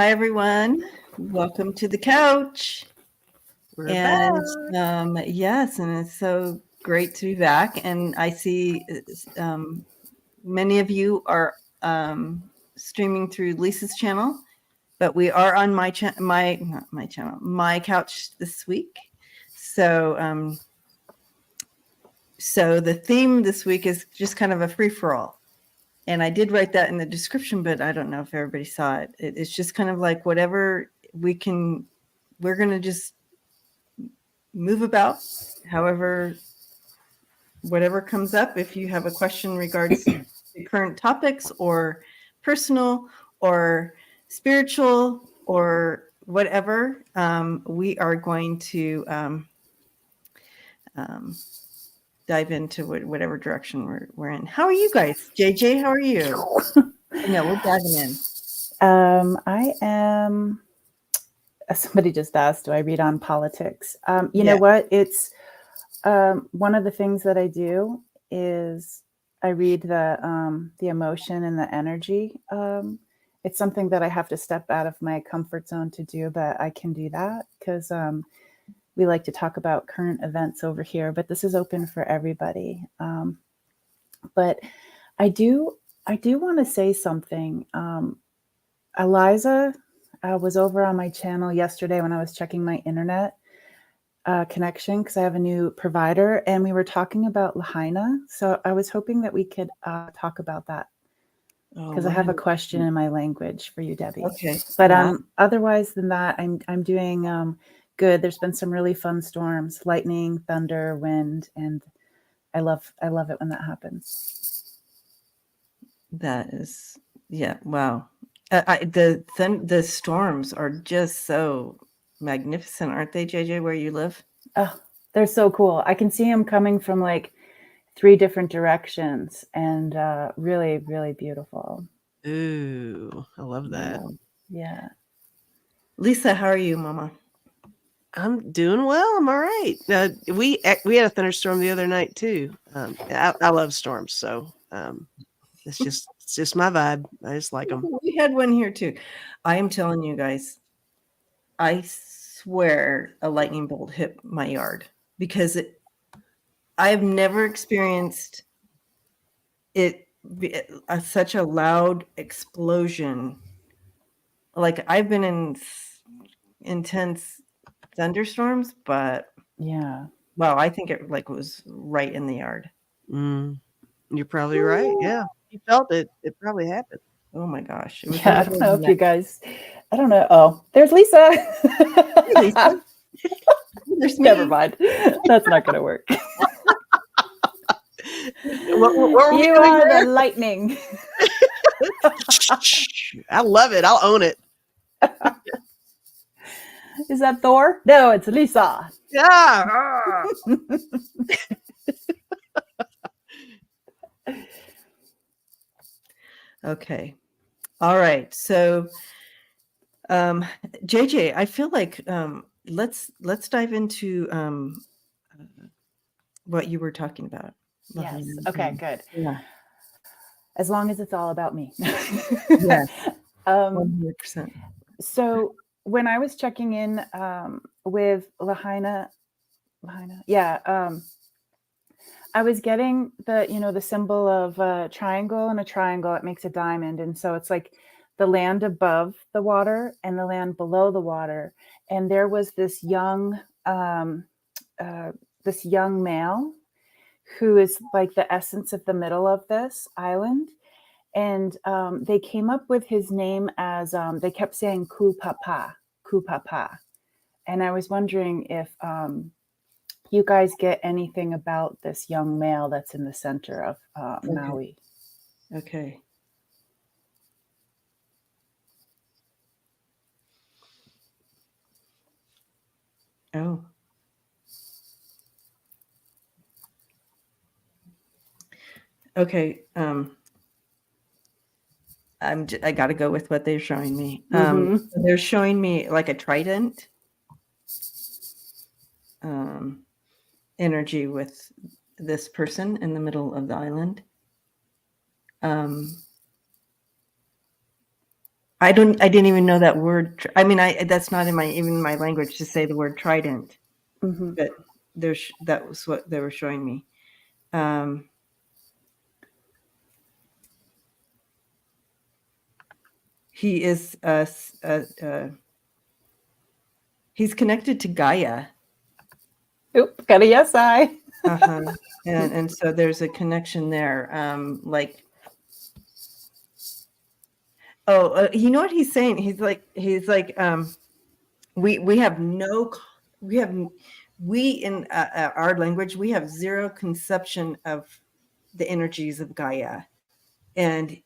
Hi, everyone. Welcome to the couch. We're back. Yes, and it's so great to be back. And I see many of you are streaming through Lisa's channel, but we are on my not my channel, my couch this week. So the theme this week is just kind of a free for all. And I did write that in the description, but I don't know if everybody saw it. It's just kind of like whatever we're going to just move about, however, whatever comes up. If you have a question regards to current topics or personal or spiritual or whatever, we are going to dive into whatever direction we're in. How are you guys? JJ, how are you? No, we're diving in. I am. Somebody just asked, do I read on politics? You know what? It's one of the things that I do is I read the emotion and the energy. It's something that I have to step out of my comfort zone to do, but I can do that because we like to talk about current events over here. But this is open for everybody. But I do want to say something. Eliza was over on my channel yesterday when I was checking my internet connection because I have a new provider, and we were talking about Lahaina. So I was hoping that we could talk about that because I have a question in my language for you, Debbie. Okay. But otherwise than that, I'm doing good. There's been some really fun storms, lightning, thunder, wind, and I love it when that happens. That is, yeah, wow. The storms are just so magnificent, aren't they, JJ, where you live? Oh, they're so cool. I can see them coming from like 3 different directions, and really, really beautiful. Ooh, I love that. Yeah. Lisa, how are you, Mama? I'm doing well. I'm all right. We had a thunderstorm the other night too. I love storms, so it's just my vibe. I just like them. We had one here too. I am telling you guys, I swear a lightning bolt hit my yard because I have never experienced it such a loud explosion. Like I've been in intense thunderstorms, but yeah, wow, I think it was right in the yard. You're probably right. Yeah, you felt it. It probably happened. Oh my gosh! I don't know if you guys. I don't know. Oh, there's Lisa. Hey, Lisa. There's me. Never mind. That's not going to work. What you are the lightning. I love it. I'll own it. Is that Thor? No, it's Lisa. Yeah. Okay. All right. So, JJ, I feel like let's dive into what you were talking about. Yes. Okay, good. Yeah. As long as it's all about me. Yes. 100%. So when I was checking in with Lahaina, I was getting the symbol of a triangle, and a triangle, it makes a diamond. And so it's like the land above the water and the land below the water. And there was this young male who is like the essence of the middle of this island. And they came up with his name as, they kept saying Kupapa. And I was wondering if you guys get anything about this young male that's in the center of Maui. Okay. Oh. Okay. I got to go with what they're showing me. They're showing me like a trident energy with this person in the middle of the island. I didn't even know that word. I mean, that's not even my language to say the word trident, Mm-hmm. but that was what they were showing me. He is he's connected to Gaia. Oop, got a yes, I. Uh-huh. And so there's a connection there. You know what he's saying? He's like, we have in our language, we have zero conception of the energies of Gaia. And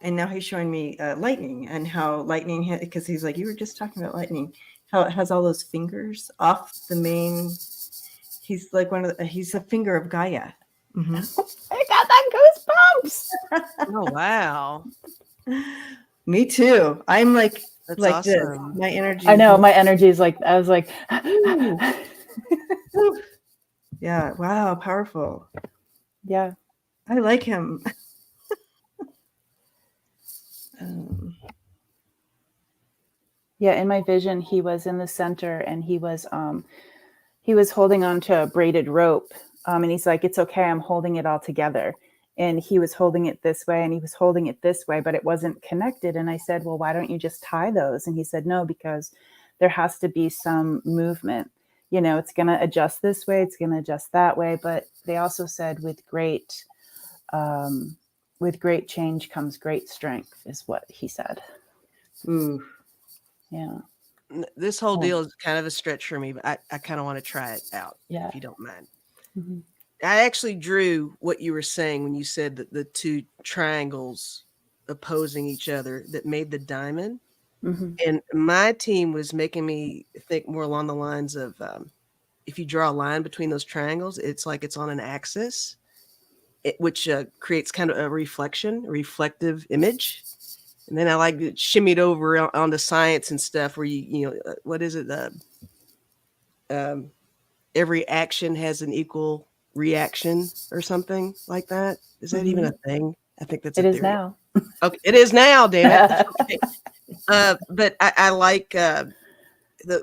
now he's showing me lightning, and how lightning, because he's like, you were just talking about lightning, how it has all those fingers off the main. He's like he's a finger of Gaia. Mm-hmm. I got that goosebumps. Oh, wow. Me too. I'm like That's this. awesome. My energy. I know, my energy is like, I was like, yeah. Wow. Powerful. yeah. I like him. Yeah, in my vision, he was in the center, and he was holding on to a braided rope, and he's like, "It's okay, I'm holding it all together." And he was holding it this way, and he was holding it this way, but it wasn't connected. And I said, "Well, why don't you just tie those?" And he said, "No, because there has to be some movement. You know, it's going to adjust this way, it's going to adjust that way." But they also said, with great change comes great strength, is what he said. Ooh. Yeah. This whole deal is kind of a stretch for me, but I kind of want to try it out, Yeah. if you don't mind. Mm-hmm. I actually drew what you were saying when you said that the two triangles opposing each other that made the diamond. Mm-hmm. And my team was making me think more along the lines of if you draw a line between those triangles, it's like it's on an axis, which creates kind of a reflective image. And then I like to shimmy it over onto science and stuff where what is it? Every action has an equal reaction or something like that. Is that even a thing? I think that's It a is theory. now. Okay, it is now, damn it. Okay. But I like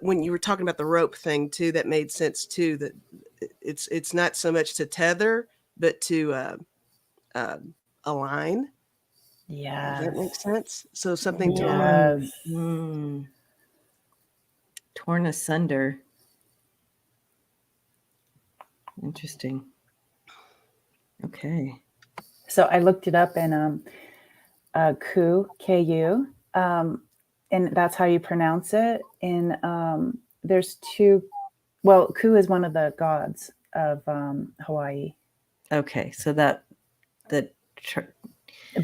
when you were talking about the rope thing too, that made sense too, that it's not so much to tether, but to align. Yeah. Does that make sense? So something to Yes. Torn asunder. Interesting. Okay. So I looked it up in Ku, Ku, and that's how you pronounce it. In there's two. Well, Ku is one of the gods of Hawaii. Okay, so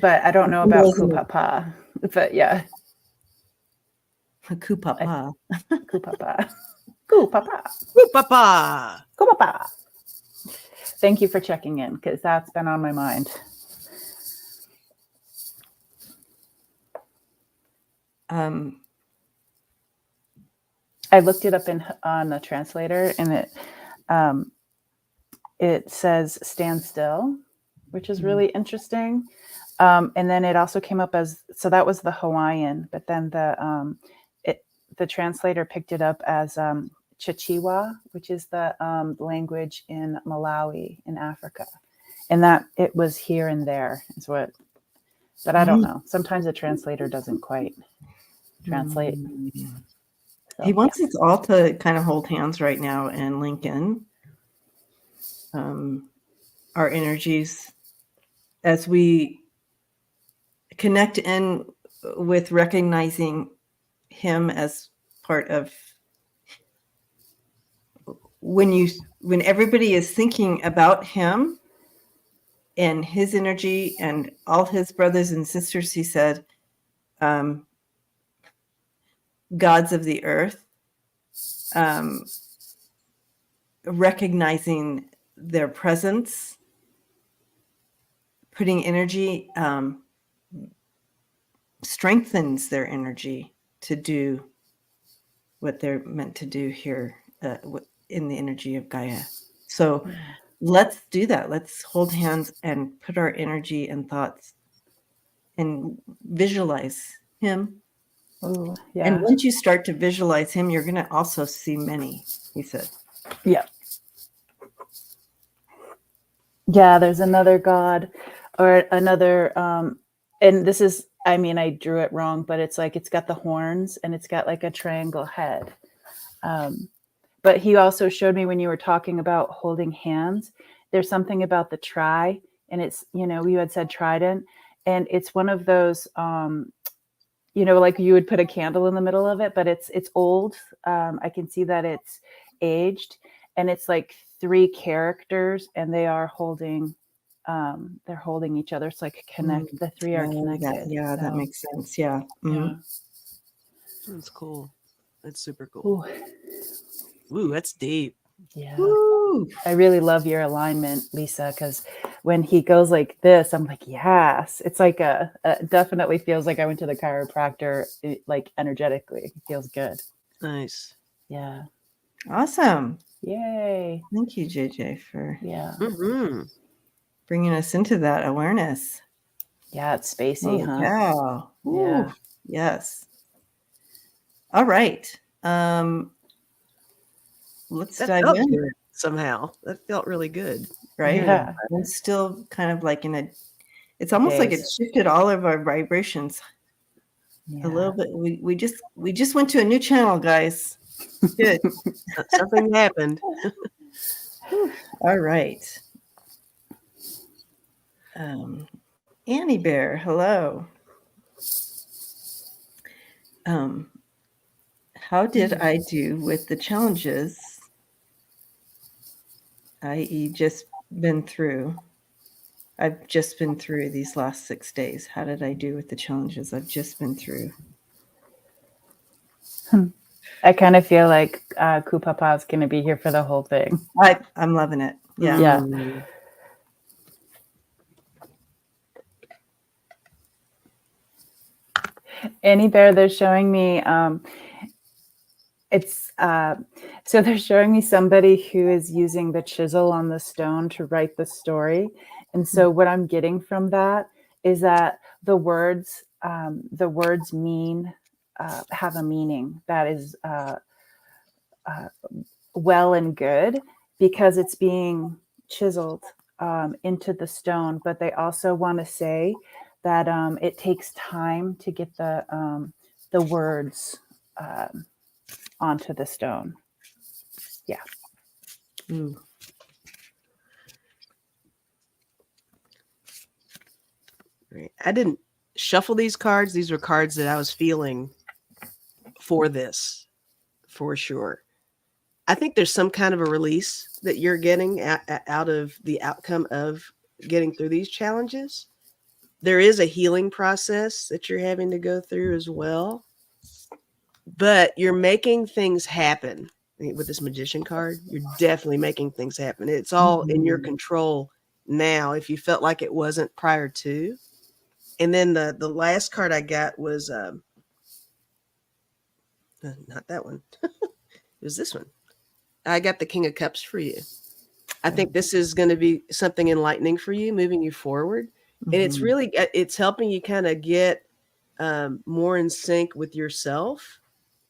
but I don't know about Kupapa. But yeah, Kupapa. Kupapa, Kupapa, Papa. Kupapa. Thank you for checking in, because that's been on my mind. I looked it up on the translator, and it says "stand still," which is really interesting. And then it also came up as, so that was the Hawaiian, but then the translator picked it up as Chichewa, which is the language in Malawi in Africa, and that it was here and there is what. But I don't know. Sometimes the translator doesn't quite translate. So, he wants us all to kind of hold hands right now and link in our energies as we connect in with recognizing him as part of when everybody is thinking about him and his energy and all his brothers and sisters. He said, gods of the earth, recognizing their presence, putting energy, strengthens their energy to do what they're meant to do here in the energy of Gaia. So let's do that. Let's hold hands and put our energy and thoughts and visualize him. Ooh, And yeah. once you start to visualize him, you're going to also see many, he said. Yeah. Yeah, there's another god or another and this is, I mean, I drew it wrong, but it's like it's got the horns and it's got like a triangle head. But he also showed me when you were talking about holding hands, there's something about the tri, and it's, you know, you had said trident, and it's one of those you know, like you would put a candle in the middle of it, but it's old. I can see that it's aged, and it's like three characters, and they are holding, they're holding each other. It's like connect. The three are connected. That So, makes sense. Yeah. yeah. That's cool. That's super cool. Ooh, Ooh, that's deep. yeah. Woo. I really love your alignment, Lisa, because when he goes like this, I'm like, yes. It's like definitely feels like I went to the chiropractor, like energetically. It feels good. Nice. Yeah. Awesome. Yay. Thank you, JJ, for Yeah. Mm-hmm. bringing us into that awareness. Yeah, it's spacey, Holy huh? cow. Yeah. Ooh, yes. All right. Let's That dive felt in, good somehow. That felt really good. right? Yeah. I'm still kind of like it's almost like it Daze. shifted all of our vibrations a little bit. We just went to a new channel, guys. Good. Something happened. All right. Annie Bear, hello. How did I do with the challenges, i.e., just been through? I've just been through these last 6 days. How did I do with the challenges I've just been through? I kind of feel like Kupapa is going to be here for the whole thing. I'm loving it. Yeah. Yeah. Mm. Annie Bear, they're showing me it's so they're showing me somebody who is using the chisel on the stone to write the story. And so what I'm getting from that is that the words mean have a meaning that is well and good because it's being chiseled into the stone. But they also want to say that it takes time to get the words onto the stone. Yeah. Ooh. Right. I didn't shuffle these cards. These were cards that I was feeling for this, for sure. I think there's some kind of a release that you're getting out of the outcome of getting through these challenges. There is a healing process that you're having to go through as well, but you're making things happen with this magician card. You're definitely making things happen. It's all in your control now if you felt like it wasn't prior to. And then the last card I got was not that one. It was this one. I got the King of Cups for you. I think this is going to be something enlightening for you, moving you forward. And it's really, it's helping you kind of get more in sync with yourself,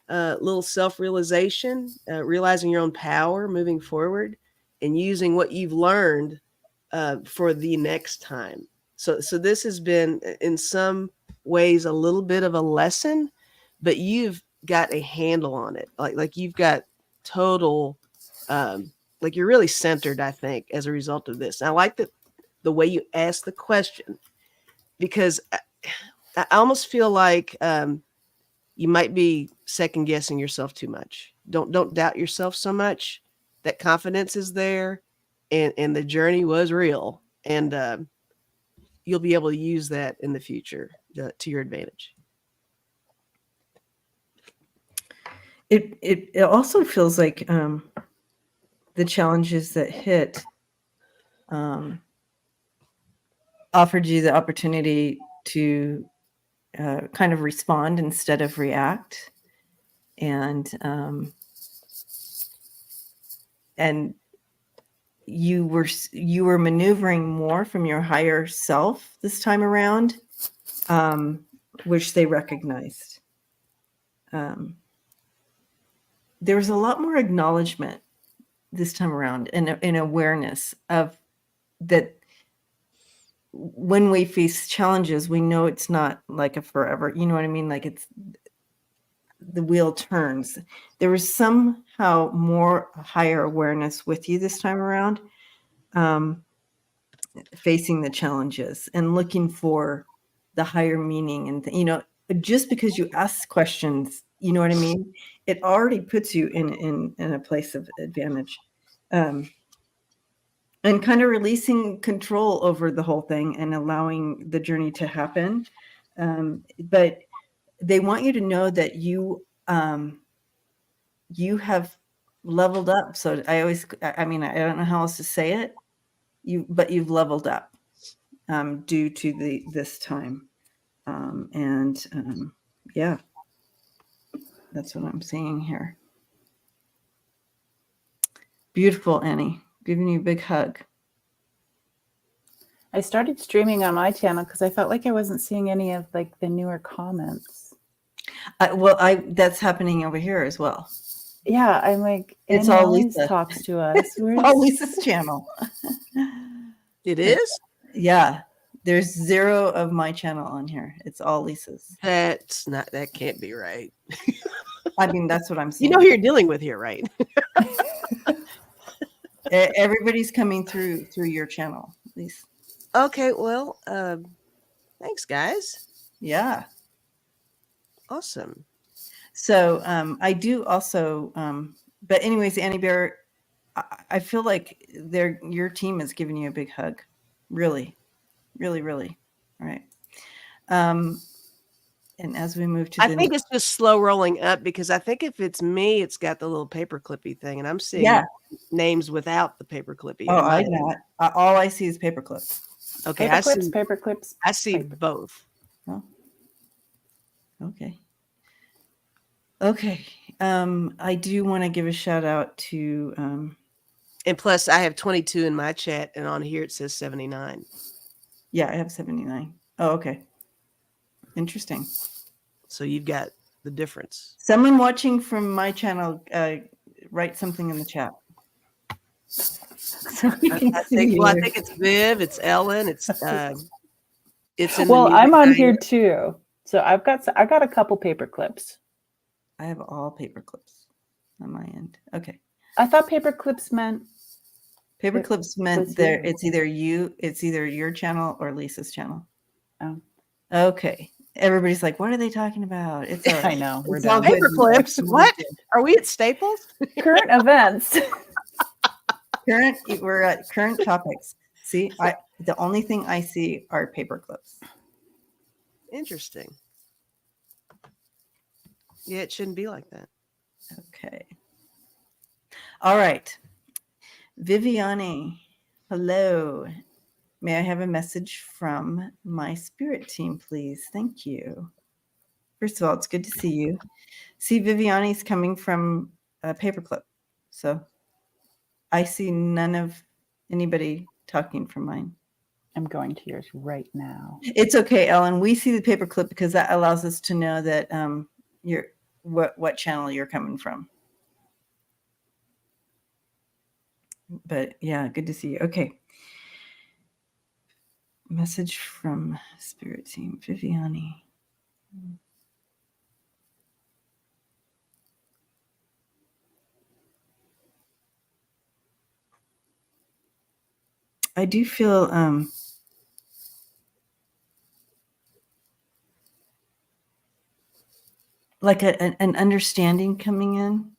little self-realization, realizing your own power, moving forward, and using what you've learned for the next time. So this has been in some ways a little bit of a lesson, but you've got a handle on it. Like you've got total, like you're really centered, I think, as a result of this. And I like the way you ask the question, because I almost feel like you might be second guessing yourself too much. Don't doubt yourself so much. That confidence is there, and the journey was real, and you'll be able to use that in the future to your advantage. It also feels like the challenges that hit offered you the opportunity to kind of respond instead of react, and you were maneuvering more from your higher self this time around, which they recognized. There was a lot more acknowledgement this time around, and awareness of that. When we face challenges, we know it's not like a forever, you know what I mean? Like it's the wheel turns. There was somehow more higher awareness with you this time around, facing the challenges and looking for the higher meaning. And, just because you ask questions, you know what I mean? It already puts you in a place of advantage. And kind of releasing control over the whole thing and allowing the journey to happen. But they want you to know that you have leveled up. So I don't know how else to say it. But you've leveled up due to this time. Yeah, that's what I'm seeing here. Beautiful, Annie. Giving you a big hug. I started streaming on my channel because I felt like I wasn't seeing any of like the newer comments. That's happening over here as well. Yeah, I'm like, it's Annie all always Lisa talks to us. It's all Lisa's channel. It is? Yeah. There's 0 of my channel on here. It's all Lisa's. That can't be right. I mean, that's what I'm saying. You know who you're dealing with here, right? Everybody's coming through your channel, at least. Okay, well, thanks, guys. Yeah. Awesome. So I do also, but anyways, Annie Bear, I feel like your team is giving you a big hug. Really, really, really. All right. And as we move to I think it's just slow rolling up because I think if it's me, it's got the little paper clippy thing, and I'm seeing names without the paper clippy. Oh, I know. All I see is paper clips. Okay, paper clips. I see both. Oh. Okay. Okay. I do want to give a shout out to and plus I have 22 in my chat, and on here it says 79. Yeah, I have 79. Oh, okay. Interesting. So you've got the difference. Someone watching from my channel, write something in the chat. So I think it's Viv, it's Ellen, it's in well, I'm on here too. So I got a couple paper clips. I have all paper clips on my end. Okay. I thought paper clips meant it's either your channel or Lisa's channel. Oh. Okay. Everybody's like, what are they talking about? It's all right. I know. We're done. Paper clips. What? Are we at Staples? Current events. We're at current topics. See, the only thing I see are paper clips. Interesting. Yeah, it shouldn't be like that. Okay. All right. Viviane, hello. May I have a message from my spirit team, please? Thank you. First of all, it's good to see you. See, Viviane's coming from a paperclip. So I see none of anybody talking from mine. I'm going to yours right now. It's okay, Ellen. We see the paperclip because that allows us to know that you're what channel you're coming from. But yeah, good to see you. Okay. Message from spirit team, Viviane. I do feel like an understanding coming in.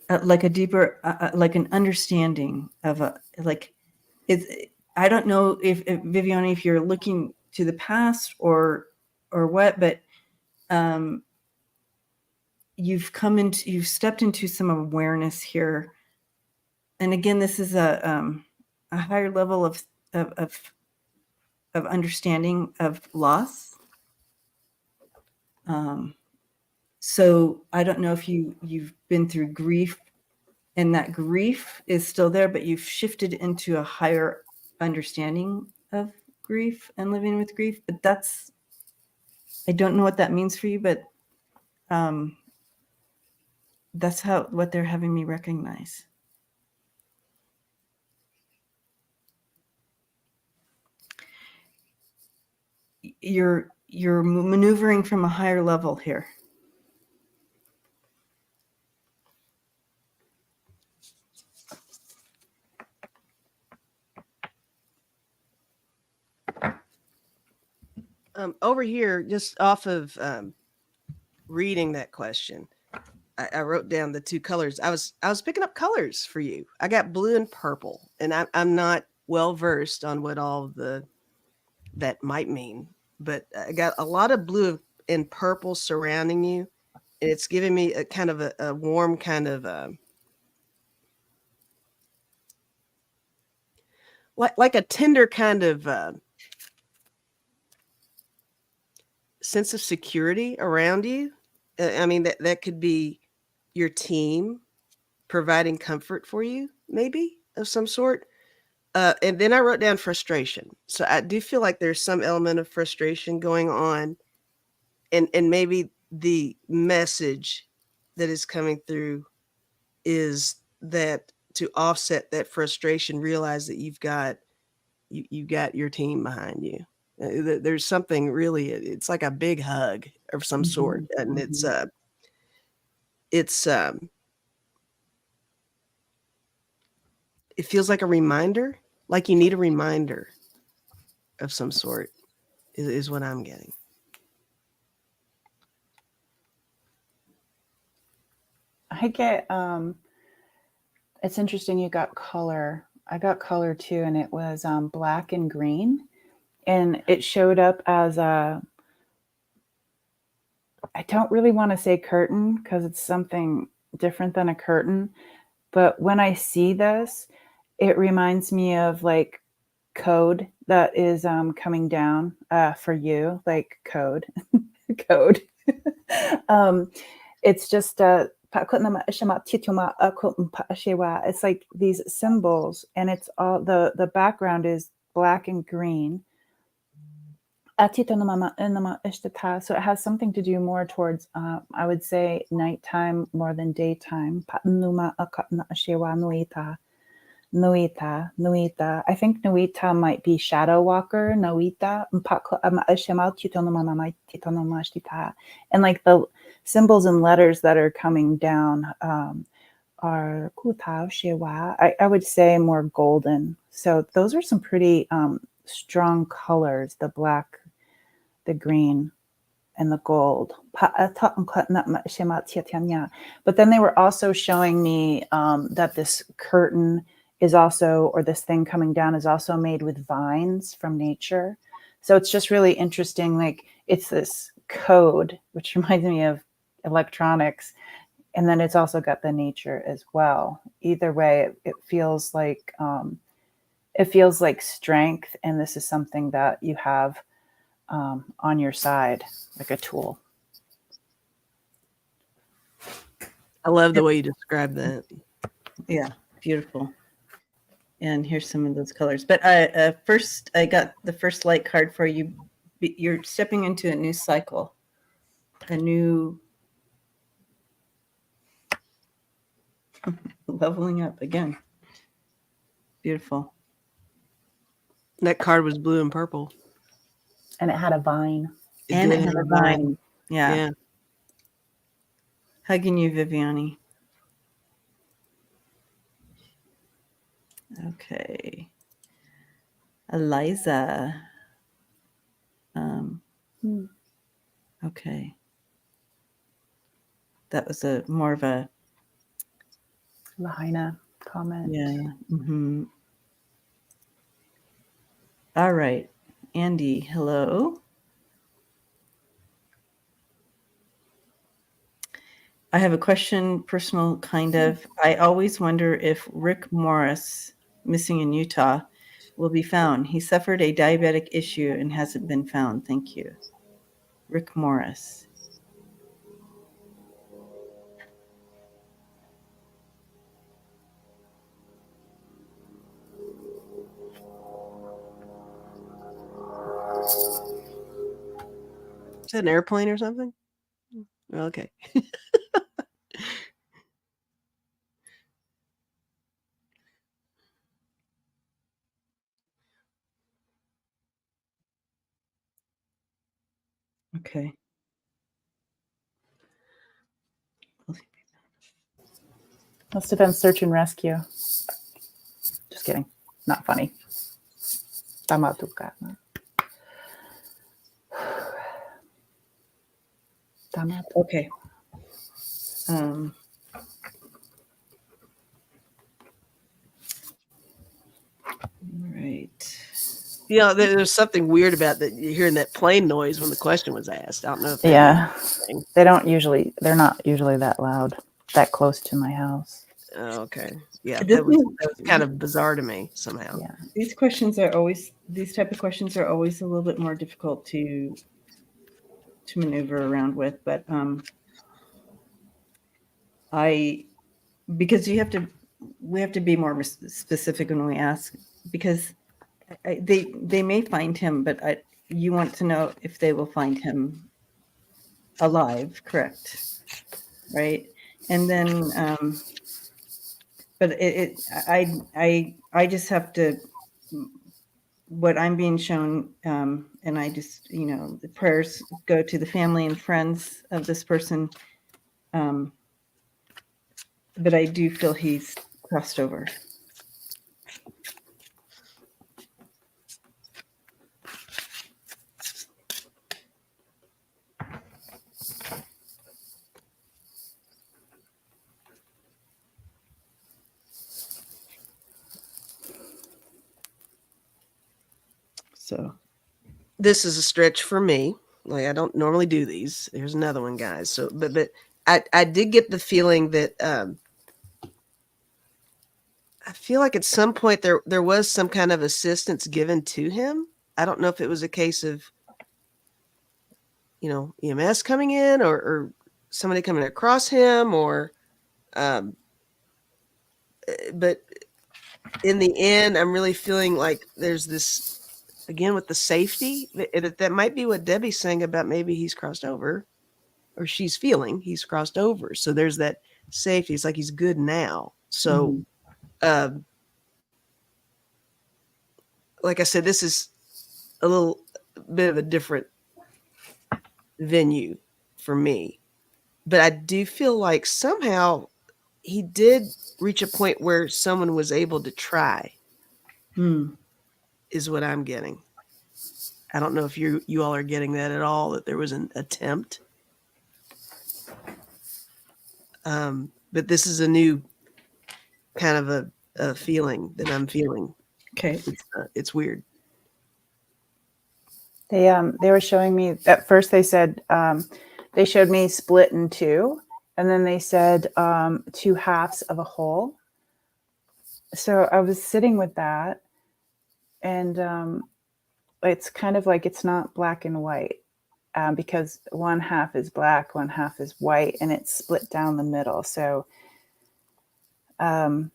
Like a deeper, like an understanding of I don't know if Viviane, if you're looking to the past or what, but you've stepped into some awareness here. And again, this is a higher level of understanding of loss. So I don't know if you've been through grief, and that grief is still there, but you've shifted into a higher understanding of grief and living with grief, but I don't know what that means for you, but that's what they're having me recognize. You're maneuvering from a higher level here. Over here, just off of reading that question, I wrote down the two colors. I was picking up colors for you. I got blue and purple, and I'm not well versed on what all that might mean, but I got a lot of blue and purple surrounding you, and it's giving me a kind of a warm kind of like a tender kind of sense of security around you. I mean, that could be your team providing comfort for you, maybe of some sort. And then I wrote down frustration. So I do feel like there's some element of frustration going on, and maybe the message that is coming through is that to offset that frustration, realize that you got your team behind you. There's something really, it's like a big hug of some sort, and it's it feels like a reminder, like you need a reminder of some sort, is what I'm getting. I get it's interesting you got color. I got color too, and it was black and green, and it showed up as a, I don't really want to say curtain because it's something different than a curtain, but when I see this, it reminds me of like code that is coming down for you, like code. Code. It's just it's like these symbols, and it's all the background is black and green. So it has something to do more towards I would say nighttime more than daytime. Nuita. I think Nuita might be Shadow Walker. Nuita. And like the symbols and letters that are coming down are I would say more golden. So those are some pretty strong colors, the black, the green, and the gold. But then they were also showing me that this curtain is also, or this thing coming down is also made with vines from nature. So it's just really interesting. Like it's this code, which reminds me of electronics. And then it's also got the nature as well. Either way, it feels like strength. And this is something that you have on your side, like a tool. I love the way you describe that. Yeah, beautiful. And here's some of those colors. But first, I got the first light card for you. You're stepping into a new cycle, a new leveling up again. Beautiful. That card was blue and purple. And it had a vine. It and did it had have a vine. Yeah. Yeah. Hugging you, Viviani. Okay. Eliza. Okay. That was more of a Lahaina comment. Yeah. Mm-hmm. All right. Andy, hello. I have a question, personal kind of. I always wonder if Rick Morris, missing in Utah, will be found. He suffered a diabetic issue and hasn't been found. Thank you. Rick Morris. said an airplane or something? Okay. Okay. Must have been search and rescue. Just kidding. Not funny. Tamatuka. Okay. Right. Yeah, there's something weird about that. You're hearing that plane noise when the question was asked. I don't know if that Yeah. means anything. They're not usually that loud, that close to my house. Oh, okay. Yeah, This that was is- kind of bizarre to me somehow. Yeah. These type of questions are always a little bit more difficult to maneuver around with, but because we have to be more specific when we ask, because they may find him, but you want to know if they will find him alive, correct? Right. And then but I just have to, what I'm being shown, and I just, the prayers go to the family and friends of this person, but I do feel he's crossed over. So This is a stretch for me. Like, I don't normally do these. Here's another one, guys. So, but I did get the feeling that I feel like at some point there was some kind of assistance given to him. I don't know if it was a case of, EMS coming in or somebody coming across him or, but in the end, I'm really feeling like there's this, again, with the safety, that might be what Debbie's saying about maybe he's crossed over or she's feeling he's crossed over. So there's that safety. It's like he's good now. So, like I said, this is a little bit of a different venue for me, but I do feel like somehow he did reach a point where someone was able to try, is what I'm getting. I don't know if you all are getting that at all, that there was an attempt. But this is a new kind of a feeling that I'm feeling. okay. It's weird. They were showing me at first. They said they showed me split in two, and then they said two halves of a whole. So I was sitting with that, and it's kind of like it's not black and white because one half is black, one half is white, and it's split down the middle. So so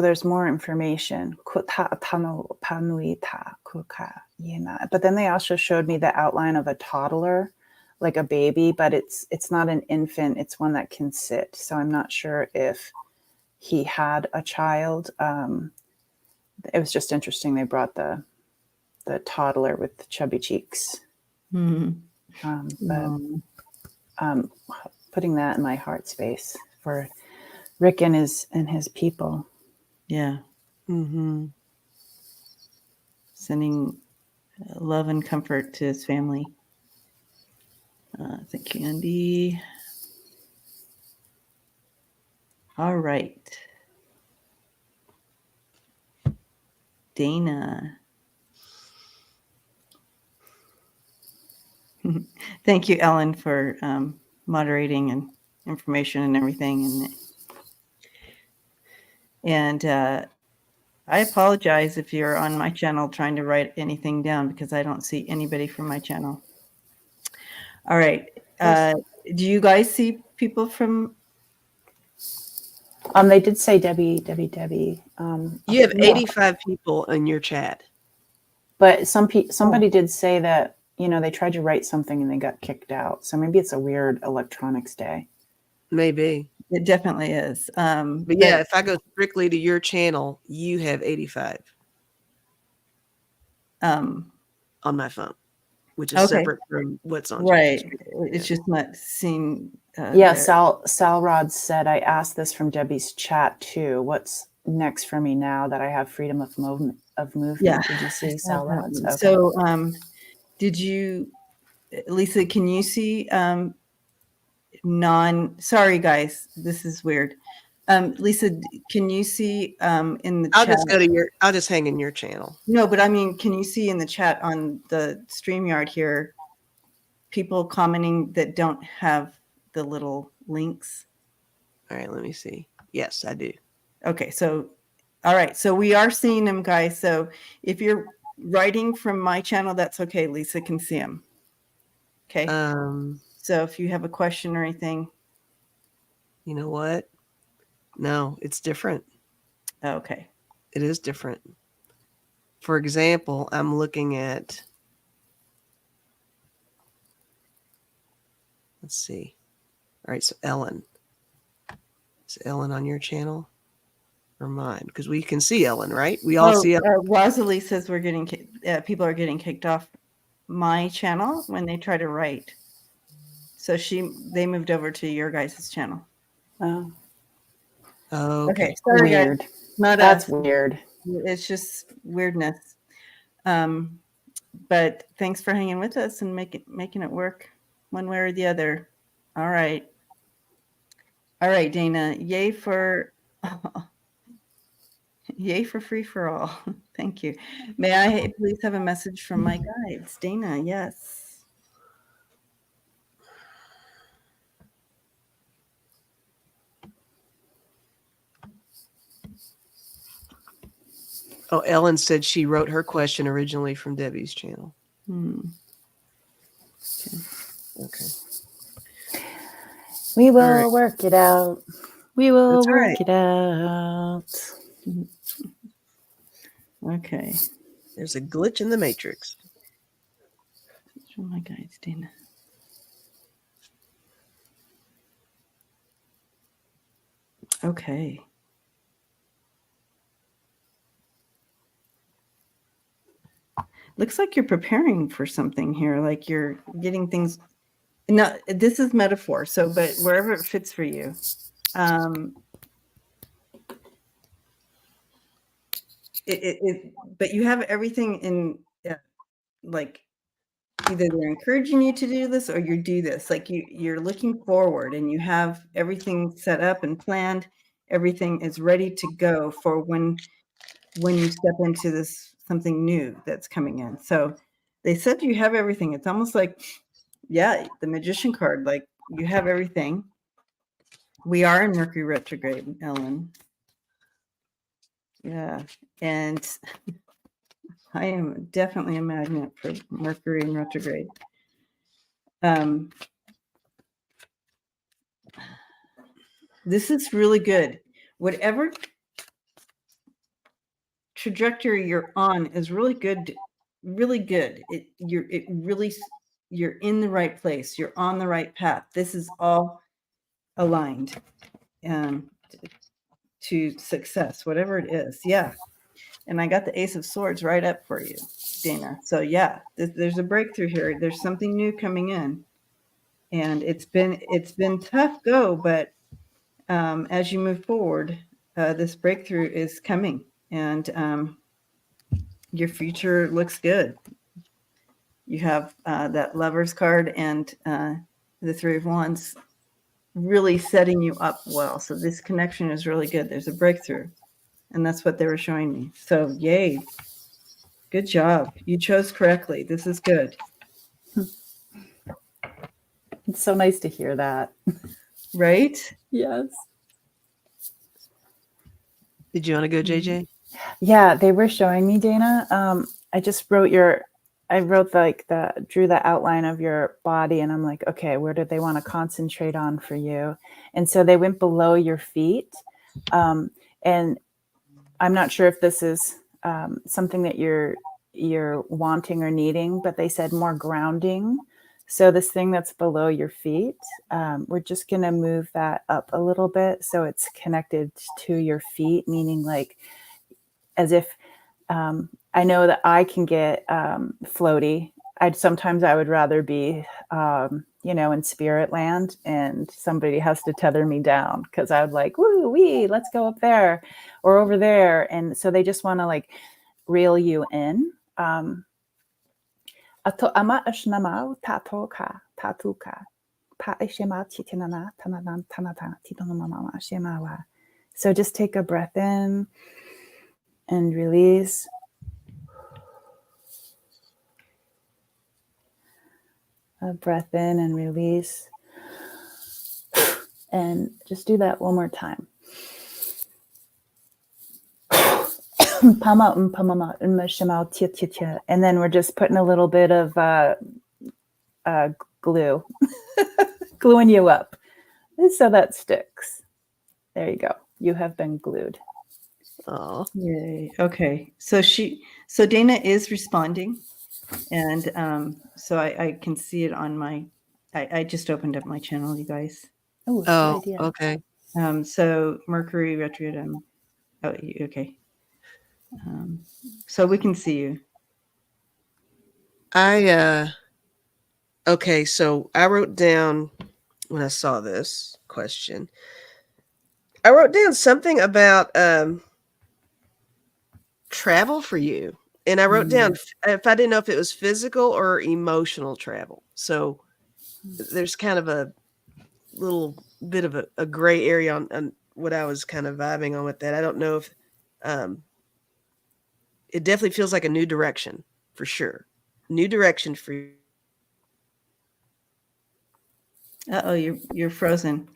there's more information. But then they also showed me the outline of a toddler, like a baby, but it's not an infant. It's one that can sit. So I'm not sure if he had a child. It was just interesting. They brought the toddler with the chubby cheeks. But putting that in my heart space for Rick and his people. Yeah. Sending love and comfort to his family. Thank you, Andy. All right. Dana. Thank you, Ellen, for moderating and information and everything. And I apologize if you're on my channel trying to write anything down because I don't see anybody from my channel. All right. Do you guys see people from? They did say Debbie. You have 85 people in your chat. But somebody did say that they tried to write something and they got kicked out. So maybe it's a weird electronics day. Maybe. It definitely is. But yeah, if I go strictly to your channel, you have 85 on my phone, which is okay, separate from what's on right. JJ's. It's just not seen. Yeah, there. Sal Rod said, I asked this from Debbie's chat too. What's next for me now that I have freedom of movement? Yeah. Did you see Sal Rod's? Okay. So, did you, Lisa? Can you see Sorry, guys, this is weird. Lisa, can you see in the chat? I'll just hang in your channel. No, but I mean, can you see in the chat on the StreamYard here, people commenting that don't have the little links? All right, let me see. Yes, I do. Okay, so, all right. So we are seeing them, guys. So if you're writing from my channel, that's okay. Lisa can see them. Okay. So if you have a question or anything. You know what? No, it's different. Okay. It is different. For example, I'm looking at, let's see. All right, so Ellen. Is Ellen on your channel or mine? Because we can see Ellen, right? We all see Ellen. Rosalie says people are getting kicked off my channel when they try to write. So they moved over to your guys' channel. Oh. Okay. Sorry, weird. guys. Not That's us. weird. It's just weirdness. But thanks for hanging with us and making it work one way or the other. All right. All right, Dana. Yay for free for all. Thank you. May I please have a message from my guides? Dana, yes. Oh, Ellen said she wrote her question originally from Debbie's channel. Okay. We will work it out. We will work it out. Okay. There's a glitch in the matrix. Show my guides, Dana. Okay. Looks like you're preparing for something here, like you're getting things. No, this is metaphor. So, but wherever it fits for you. But you have everything in, like, either they're encouraging you to do this or you do this. Like you're looking forward and you have everything set up and planned. Everything is ready to go for when you step into this something new that's coming in. So they said you have everything. It's almost like, yeah, the magician card, like you have everything. We are in Mercury retrograde, Ellen. Yeah. And I am definitely a magnet for Mercury in retrograde. This is really good. Whatever trajectory you're on is really good. Really good. You're in the right place. You're on the right path. This is all aligned to success, whatever it is. Yeah. And I got the Ace of Swords right up for you, Dana. So yeah, there's a breakthrough here. There's something new coming in, and it's been tough go, but as you move forward, this breakthrough is coming, and your future looks good. You have that Lover's card and the Three of Wands really setting you up well. So this connection is really good. There's a breakthrough, and that's what they were showing me. So yay. Good job. You chose correctly. This is good. It's so nice to hear that. Right? Yes. Did you want to go, JJ? Yeah, they were showing me, Dana. I just drew the outline of your body, and I'm like, okay, where did they want to concentrate on for you? And so they went below your feet. And I'm not sure if this is something that you're you're wanting or needing, but they said more grounding. So this thing that's below your feet, we're just going to move that up a little bit so it's connected to your feet, meaning like as if I know that I can get floaty. Sometimes I would rather be, in spirit land, and somebody has to tether me down because I would like, woo wee, let's go up there or over there. And so they just want to like reel you in. Ato ama ashnamau tatoka tatuka pa ishema titinana tananan tanata titonamama shemawa. So just take a breath in and release. A breath in and release. And just do that one more time. And then we're just putting a little bit of glue, gluing you up so that sticks. There you go. You have been glued. Oh, yay. Okay. So Dana is responding. And so I can see it on I just opened up my channel, you guys. Oh, oh, good idea. okay. So Mercury retrograde. Okay. So we can see you. Okay, so I wrote down when I saw this question, I wrote down something about travel for you. And I wrote down if I didn't know if it was physical or emotional travel. So there's kind of a little bit of a gray area on what I was kind of vibing on with that. I don't know if it definitely feels like a new direction for sure. New direction for you. Uh-oh, you're frozen.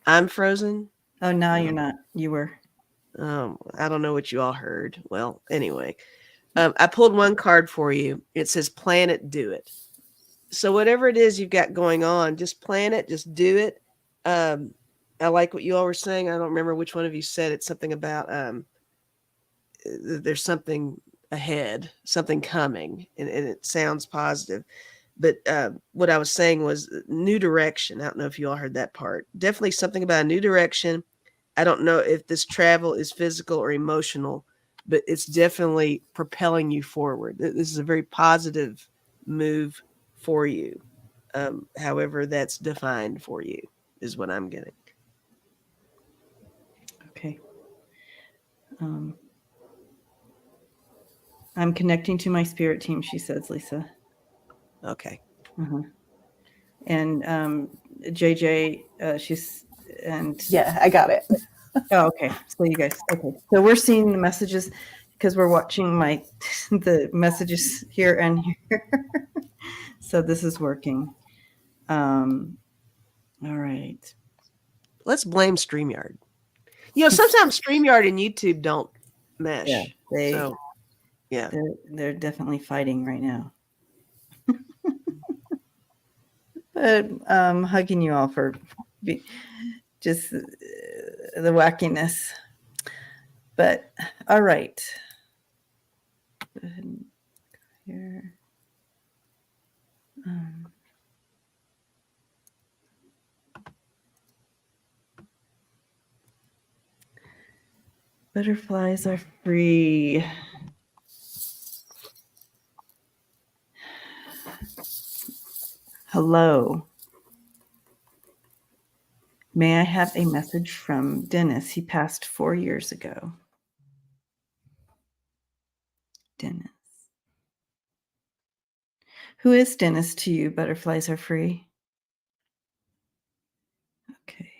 I'm frozen. Oh, now you're not. You were. I don't know what you all heard. Well, anyway, I pulled one card for you. It says plan it, do it. So whatever it is you've got going on, just plan it, just do it. I like what you all were saying. I don't remember which one of you said it. Something about there's something ahead, something coming, and it sounds positive. But what I was saying was new direction. I don't know if you all heard that part. Definitely something about a new direction. I don't know if this travel is physical or emotional, but it's definitely propelling you forward. This is a very positive move for you. However, that's defined for you is what I'm getting. Okay. I'm connecting to my spirit team, she says, Lisa. Okay. Uh-huh. And JJ, she's Yeah, I got it. Oh, okay. So you guys, okay. So we're seeing the messages because we're watching the messages here and here. So this is working. All right. Let's blame StreamYard. Sometimes StreamYard and YouTube don't mesh. Yeah, yeah. They're definitely fighting right now. But hugging you all for just the wackiness. But all right. Go ahead and here. Butterflies are free. Hello. May I have a message from Dennis? He passed 4 years ago. Dennis. Who is Dennis to you? Butterflies are free. Okay.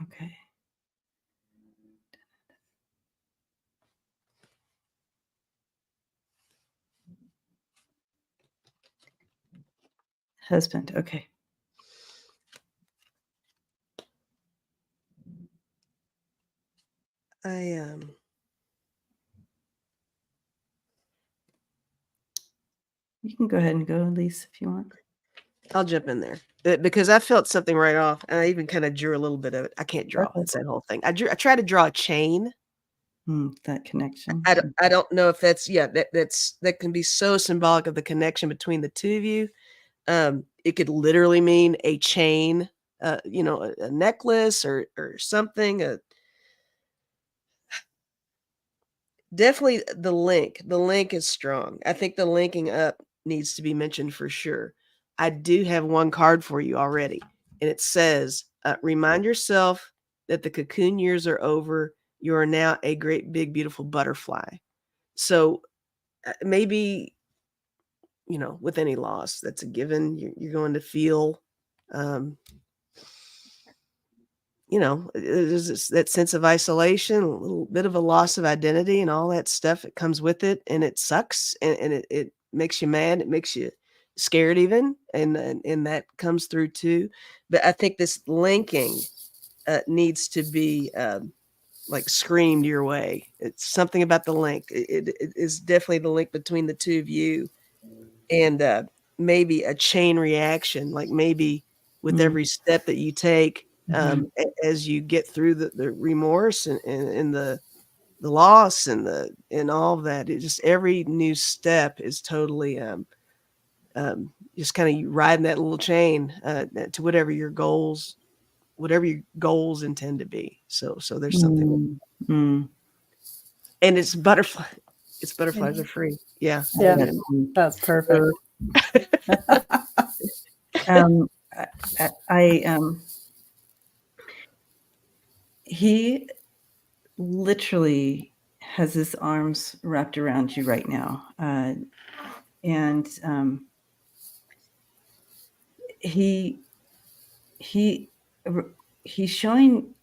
Okay. Husband. Okay. You can go ahead and go, Elise, if you want. I'll jump in there because I felt something right off, and I even kind of drew a little bit of it. I can't draw Perfect. that whole thing. I tried to draw a chain. That connection. I don't know if that's that can be so symbolic of the connection between the two of you. It could literally mean a chain, a necklace or something. Definitely the link. The link is strong. I think the linking up needs to be mentioned for sure. I do have one card for you already, and it says, remind yourself that the cocoon years are over. You are now a great, big, beautiful butterfly. So maybe, with any loss, that's a given. You're going to feel, um, there's that sense of isolation, a little bit of a loss of identity and all that stuff that comes with it. And it sucks and it makes you mad. It makes you scared even. And that comes through too. But I think this linking needs to be like screamed your way. It's something about the link. It is definitely the link between the two of you and maybe a chain reaction, like maybe with every step that you take, as you get through the remorse and the loss and all of that. It just every new step is totally just kind of riding that little chain to whatever your goals intend to be. So there's something, Mm. and it's butterfly. It's butterflies are free. Yeah. Yeah, Mm. that's perfect. Um, he literally has his arms wrapped around you right now, and he's showing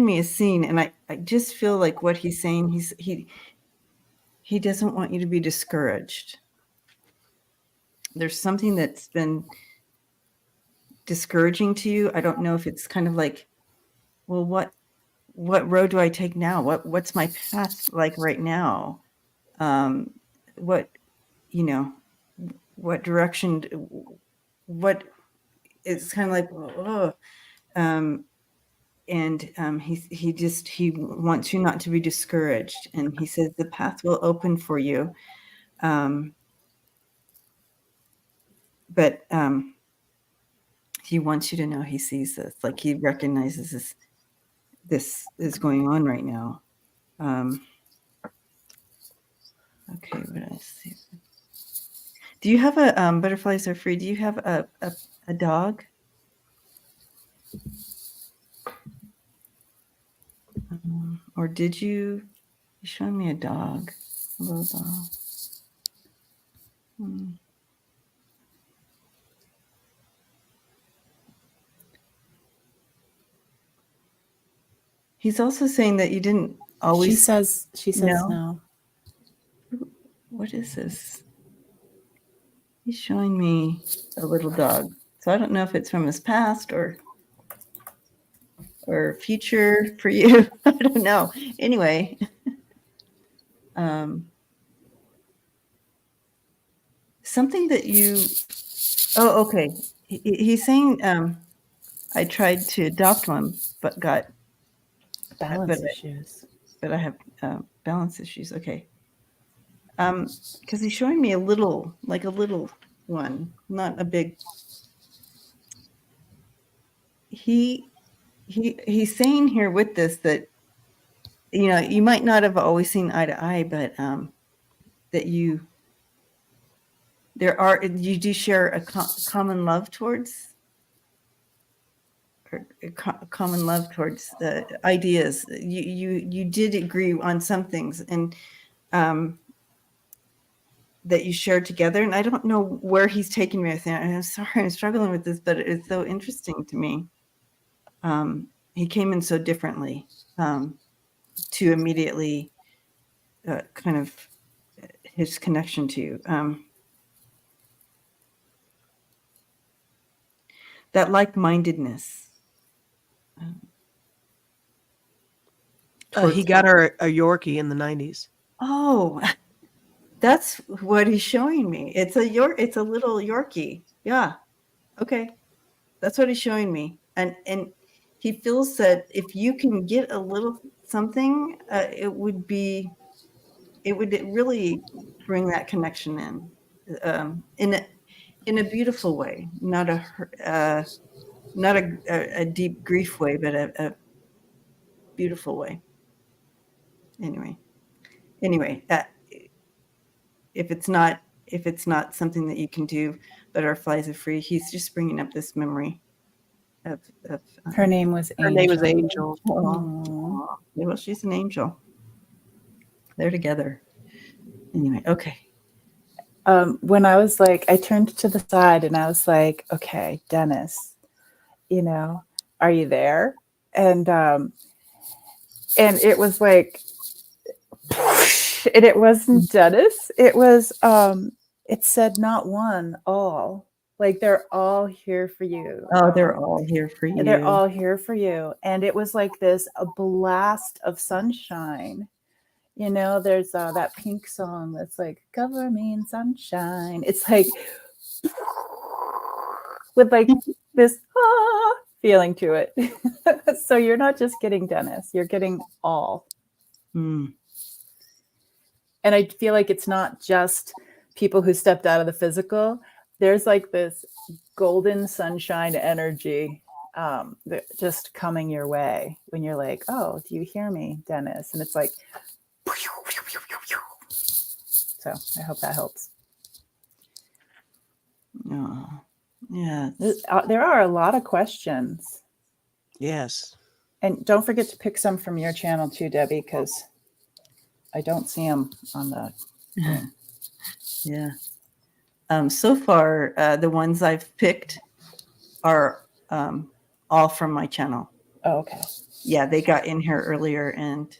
me a scene, and I just feel like what he's saying, he doesn't want you to be discouraged. There's something that's been discouraging to you. I don't know if it's kind of like, well, what road do I take now? What's my path like right now? What direction? What it's kind of like, oh, and he wants you not to be discouraged, and he says the path will open for you, but he wants you to know he sees this, like he recognizes this is going on right now. Okay, what did I see? Do you have a butterflies are free? Do you have a dog? Or did you show me a dog? A little dog. He's also saying that you didn't always. She says no. What is this? He's showing me a little dog. So I don't know if it's from his past or future for you. I don't know. Anyway, something that you. Oh, okay. He's saying I tried to adopt one, but got Balance issues. But I have balance issues. Okay. Because he's showing me a little one, not a big. He's saying here with this that you might not have always seen eye to eye, but that you do share a common love towards the ideas. You did agree on some things, and that you shared together. And I don't know where he's taking me with that. I'm sorry, I'm struggling with this, but it's so interesting to me. He came in so differently to immediately kind of his connection to you. That like-mindedness. He got her a Yorkie in the 90s. Oh, that's what he's showing me. It's a little Yorkie. Yeah. Okay. That's what he's showing me. And he feels that if you can get a little something, it would really bring that connection in a beautiful way, not a deep grief way, but a beautiful way. Anyway, if it's not something that you can do, butterflies are free. He's just bringing up this memory of Her name was Her name is Angel. Angel. Aw. Well, she's an angel. They're together. Anyway, okay. When I was like, I turned to the side and I was like, okay, Dennis, are you there? And it was like, and it wasn't Dennis. It was, it said not one, all. Like they're all here for you. Oh, they're all here for you. They're all here for you. And it was like a blast of sunshine. There's that Pink song that's like, cover me in sunshine. It's like, with like this feeling to it. So you're not just getting Dennis, you're getting all. Mm. And I feel like it's not just people who stepped out of the physical. There's like this golden sunshine energy that just coming your way when you're like, oh, do you hear me, Dennis? And it's like, so I hope that helps. Oh, yeah. There are a lot of questions. Yes. And don't forget to pick some from your channel too, Debbie, because I don't see them on the thing. Yeah. So far, the ones I've picked are all from my channel. Oh, okay. Yeah, they got in here earlier, and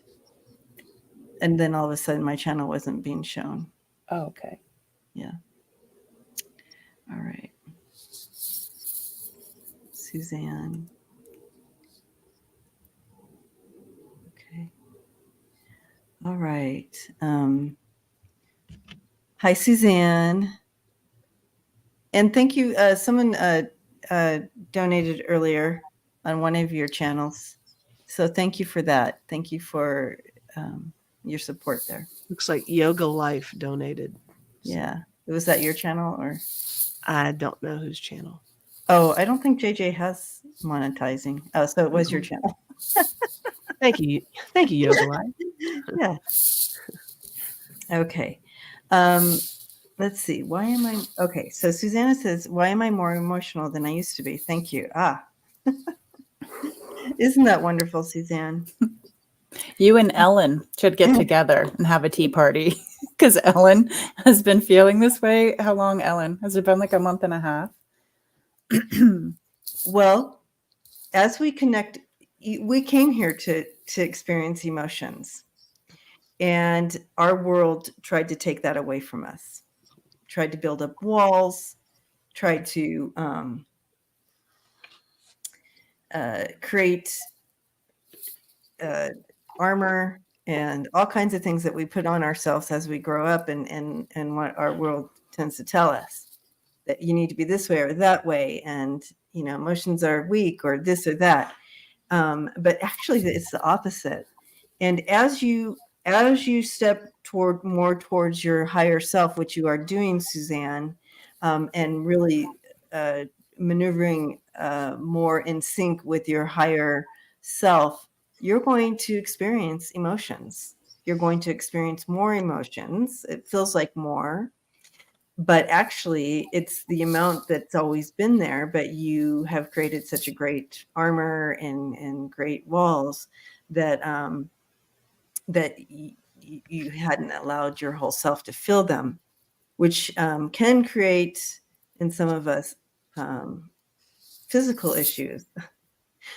then all of a sudden my channel wasn't being shown. Oh, okay. Yeah. All right. Suzanne. Okay. All right. Hi, Suzanne. And thank you. Someone donated earlier on one of your channels. So thank you for that. Thank you for your support there. Looks like Yoga Life donated. Yeah. Was that your channel or? I don't know whose channel. Oh, I don't think JJ has monetizing. Oh, so it was your channel. Thank you. Thank you, Yoga Life. Yeah. Okay. Let's see. Why am I? Okay. So Susanna says, why am I more emotional than I used to be? Thank you. Isn't that wonderful, Suzanne? You and Ellen should get together and have a tea party because Ellen has been feeling this way. How long, Ellen? Has it been like a month and a half? Well, as we connect, we came here to experience emotions, and our world tried to take that away from us, tried to build up walls, tried to create armor and all kinds of things that we put on ourselves as we grow up, and what our world tends to tell us, that you need to be this way or that way, and emotions are weak or this or that. But actually, it's the opposite. And as you step more towards your higher self, which you are doing, Suzanne, and really maneuvering more in sync with your higher self, you're going to experience emotions. You're going to experience more emotions. It feels like more, but actually it's the amount that's always been there, but you have created such a great armor and great walls that that you hadn't allowed your whole self to feel them, which can create in some of us physical issues.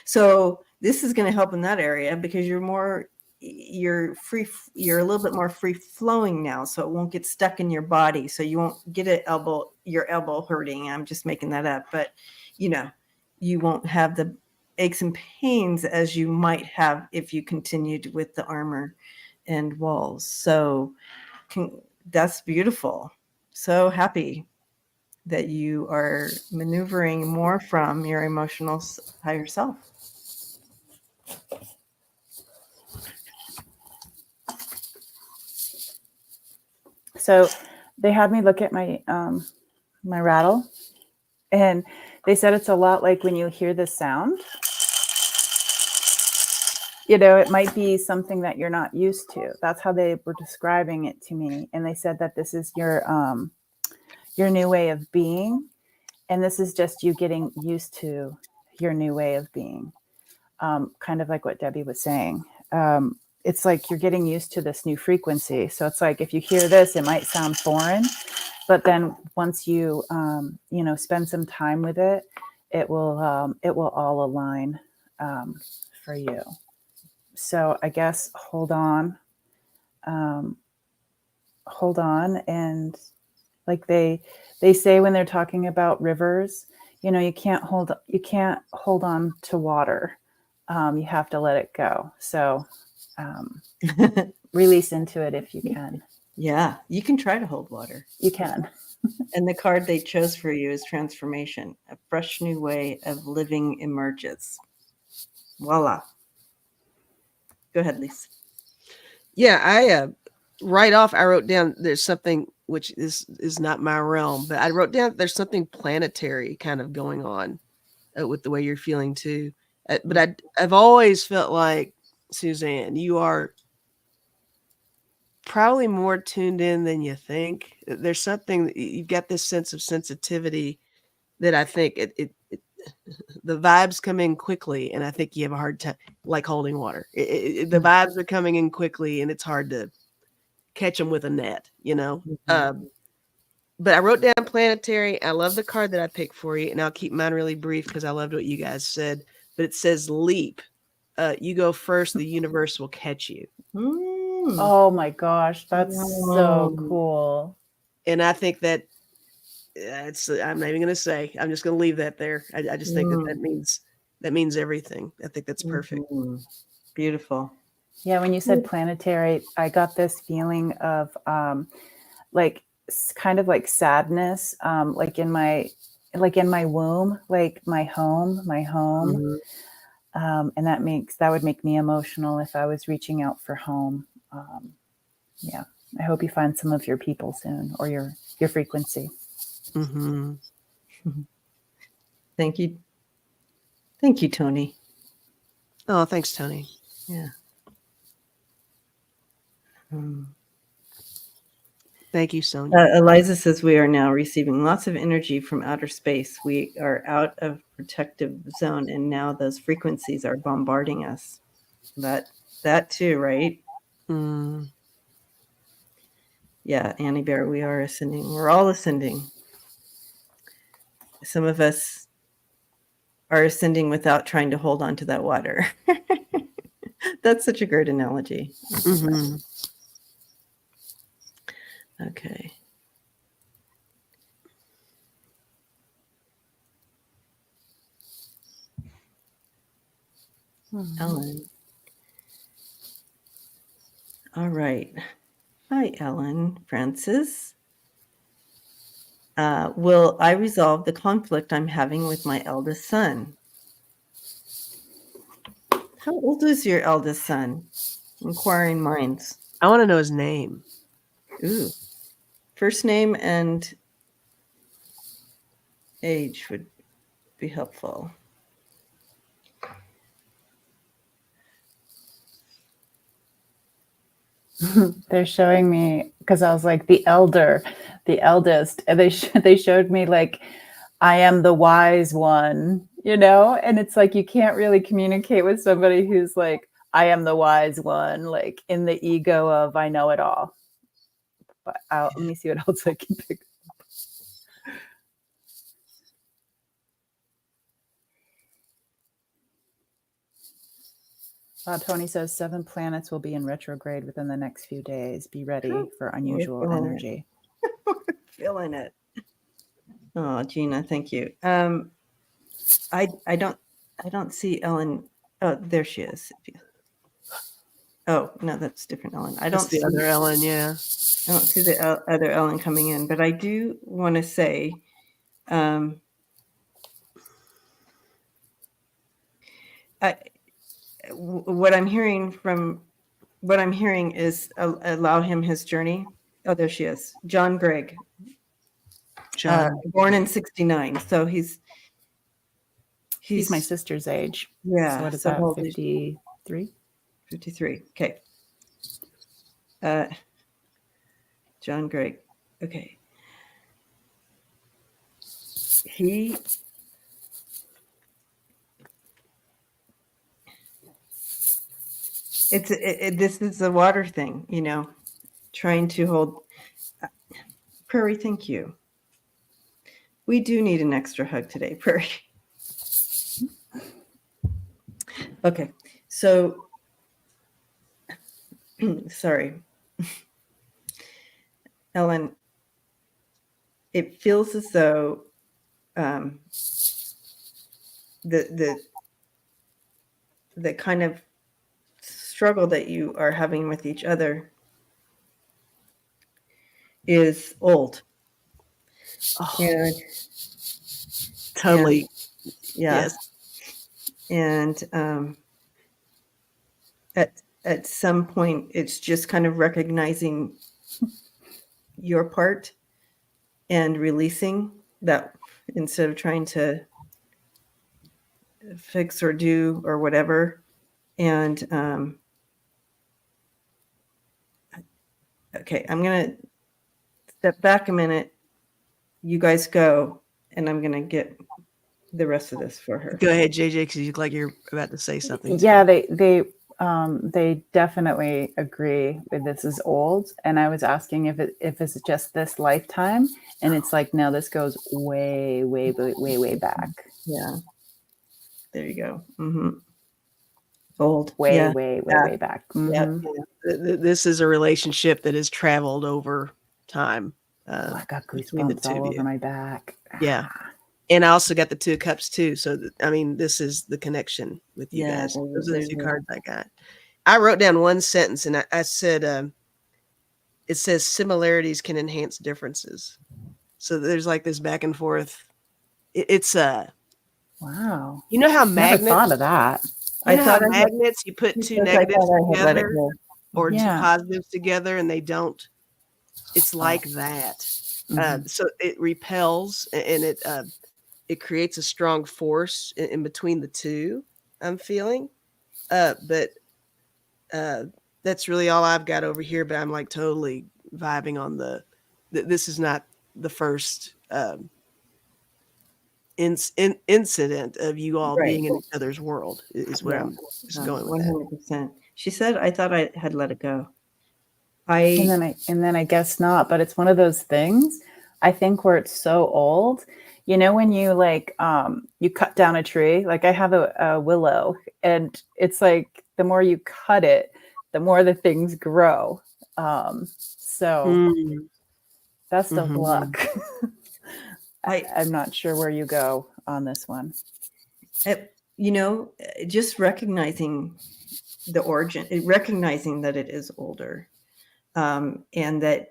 So this is going to help in that area because you're a little bit more free flowing now, so it won't get stuck in your body, so you won't get your elbow hurting. I'm just making that up, but you won't have the aches and pains as you might have if you continued with the armor and walls. So that's beautiful. So happy. that you are maneuvering more from your emotional higher self. So they had me look at my my rattle, and they said it's a lot like when you hear the sound. You know, it might be something that you're not used to. That's how they were describing it to me. And they said that this is your new way of being. And this is just you getting used to your new way of being. Kind of like what Debbie was saying. It's like you're getting used to this new frequency. So it's like if you hear this, it might sound foreign, but then once you spend some time with it, it will all align for you. So I guess hold on, and like they say when they're talking about rivers, you can't hold on to water. You have to let it go. So release into it if you can. Yeah, you can try to hold water. You can. And the card they chose for you is transformation. A fresh new way of living emerges. Voila. Go ahead, Lisa. Yeah, I right off I wrote down there's something which is not my realm, but I wrote down there's something planetary kind of going on with the way you're feeling too. But I've always felt like, Suzanne, you are probably more tuned in than you think. There's something you've got this sense of sensitivity that I think the vibes come in quickly, and I think you have a hard time like holding water. The vibes are coming in quickly, and it's hard to catch them with a net, Mm-hmm. But I wrote down planetary. I love the card that I picked for you, and I'll keep mine really brief because I loved what you guys said. But it says leap. You go first. The universe will catch you. Oh my gosh, that's so cool. And I think that I'm not even going to say. I'm just going to leave that there. I just think that means everything. I think that's perfect. Beautiful. Yeah, when you said planetary, I got this feeling of like kind of like sadness, like in my womb, like my home. Mm-hmm. And that would make me emotional if I was reaching out for home. Yeah, I hope you find some of your people soon, or your frequency. Mm-hmm. Thank you, Tony. Oh, thanks, Tony. Yeah. Thank you, Sonia. Eliza says we are now receiving lots of energy from outer space. We are out of protective zone, and now those frequencies are bombarding us. That too, right? Mm. Yeah, Annie Bear, we are ascending. We're all ascending. Some of us are ascending without trying to hold on to that water. That's such a great analogy. Mm-hmm. Okay. Ellen. All right. Hi, Ellen. Francis. Will I resolve the conflict I'm having with my eldest son? How old is your eldest son? Inquiring minds. I want to know his name. Ooh. First name and age would be helpful. They're showing me, because I was like the eldest, and they showed me like I am the wise one, and it's like you can't really communicate with somebody who's like I am the wise one, like in the ego of I know it all. But let me see what else I can pick. Tony says 7 planets will be in retrograde within the next few days. Be ready for unusual energy. Feeling it. Oh, Gina, thank you. I don't see Ellen. Oh, there she is. Oh no, that's different Ellen. I don't see the other Ellen. Yeah, I don't see the other Ellen coming in, but I do want to say um, what I'm hearing is allow him his journey. Oh, there she is. John Gregg, John. born in 69. So He's my sister's age. Yeah. So what is So that? how old is 53? 53. Okay. John Gregg. Okay. This is the water thing, trying to hold. Prairie, thank you. We do need an extra hug today, Prairie. Okay, so sorry, Ellen. It feels as though the kind of struggle that you are having with each other is old. Oh, And totally. yeah. Yes. And at some point, it's just kind of recognizing your part and releasing that instead of trying to fix or do or whatever. And okay, I'm gonna step back a minute. You guys go, and I'm gonna get the rest of this for her. Go ahead, JJ, because you look like you're about to say something. Yeah, they definitely agree with this is old. And I was asking if it's just this lifetime, and it's like, no, this goes way, way, way, way, way back. Yeah. There you go. Mm-hmm. Old. Way, yeah. way, way, way back. Mm-hmm. Yeah. This is a relationship that has traveled over time. I got between the goosebumps two all of over you. my back. Yeah. And I also got the 2 cups too. So, this is the connection with you guys. Those are the 2 cards I got. I wrote down one sentence and I said, it says similarities can enhance differences. So there's like this back and forth. It's Wow. you know how Never magnets, thought of that. you know how magnets, you put 2 negatives together or 2 positives together and they don't. It's like that. Mm-hmm. So it repels and it creates a strong force in between the two, I'm feeling. But that's really all I've got over here. But I'm like totally vibing on this is not the first incident of you all being in each other's world is where I'm just going with 100%. That. She said, I thought I had let it go. And then I guess not, but it's one of those things, I think, where it's so old. When you you cut down a tree, like I have a willow, and it's like the more you cut it, the more the things grow. So that's the luck. I'm not sure where you go on this one. Just recognizing the origin, recognizing that it is older, and that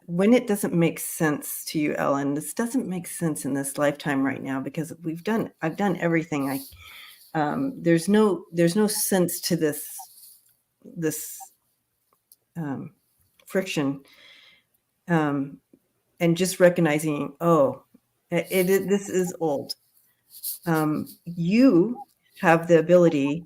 when it doesn't make sense to you, Ellen, this doesn't make sense in this lifetime right now because I've done everything there's no sense to this friction, and just recognizing, this is old. You have the ability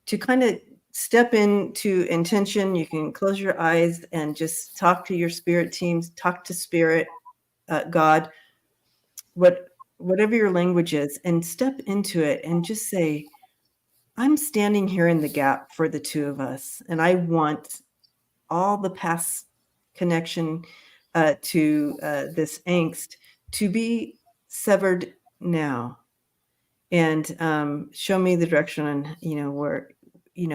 to kind of step into intention. You can close your eyes and just talk to your spirit teams, talk to spirit, God, whatever your language is, and step into it and just say, I'm standing here in the gap for the two of us, and I want all the past connection to this angst to be severed now, and show me the direction on where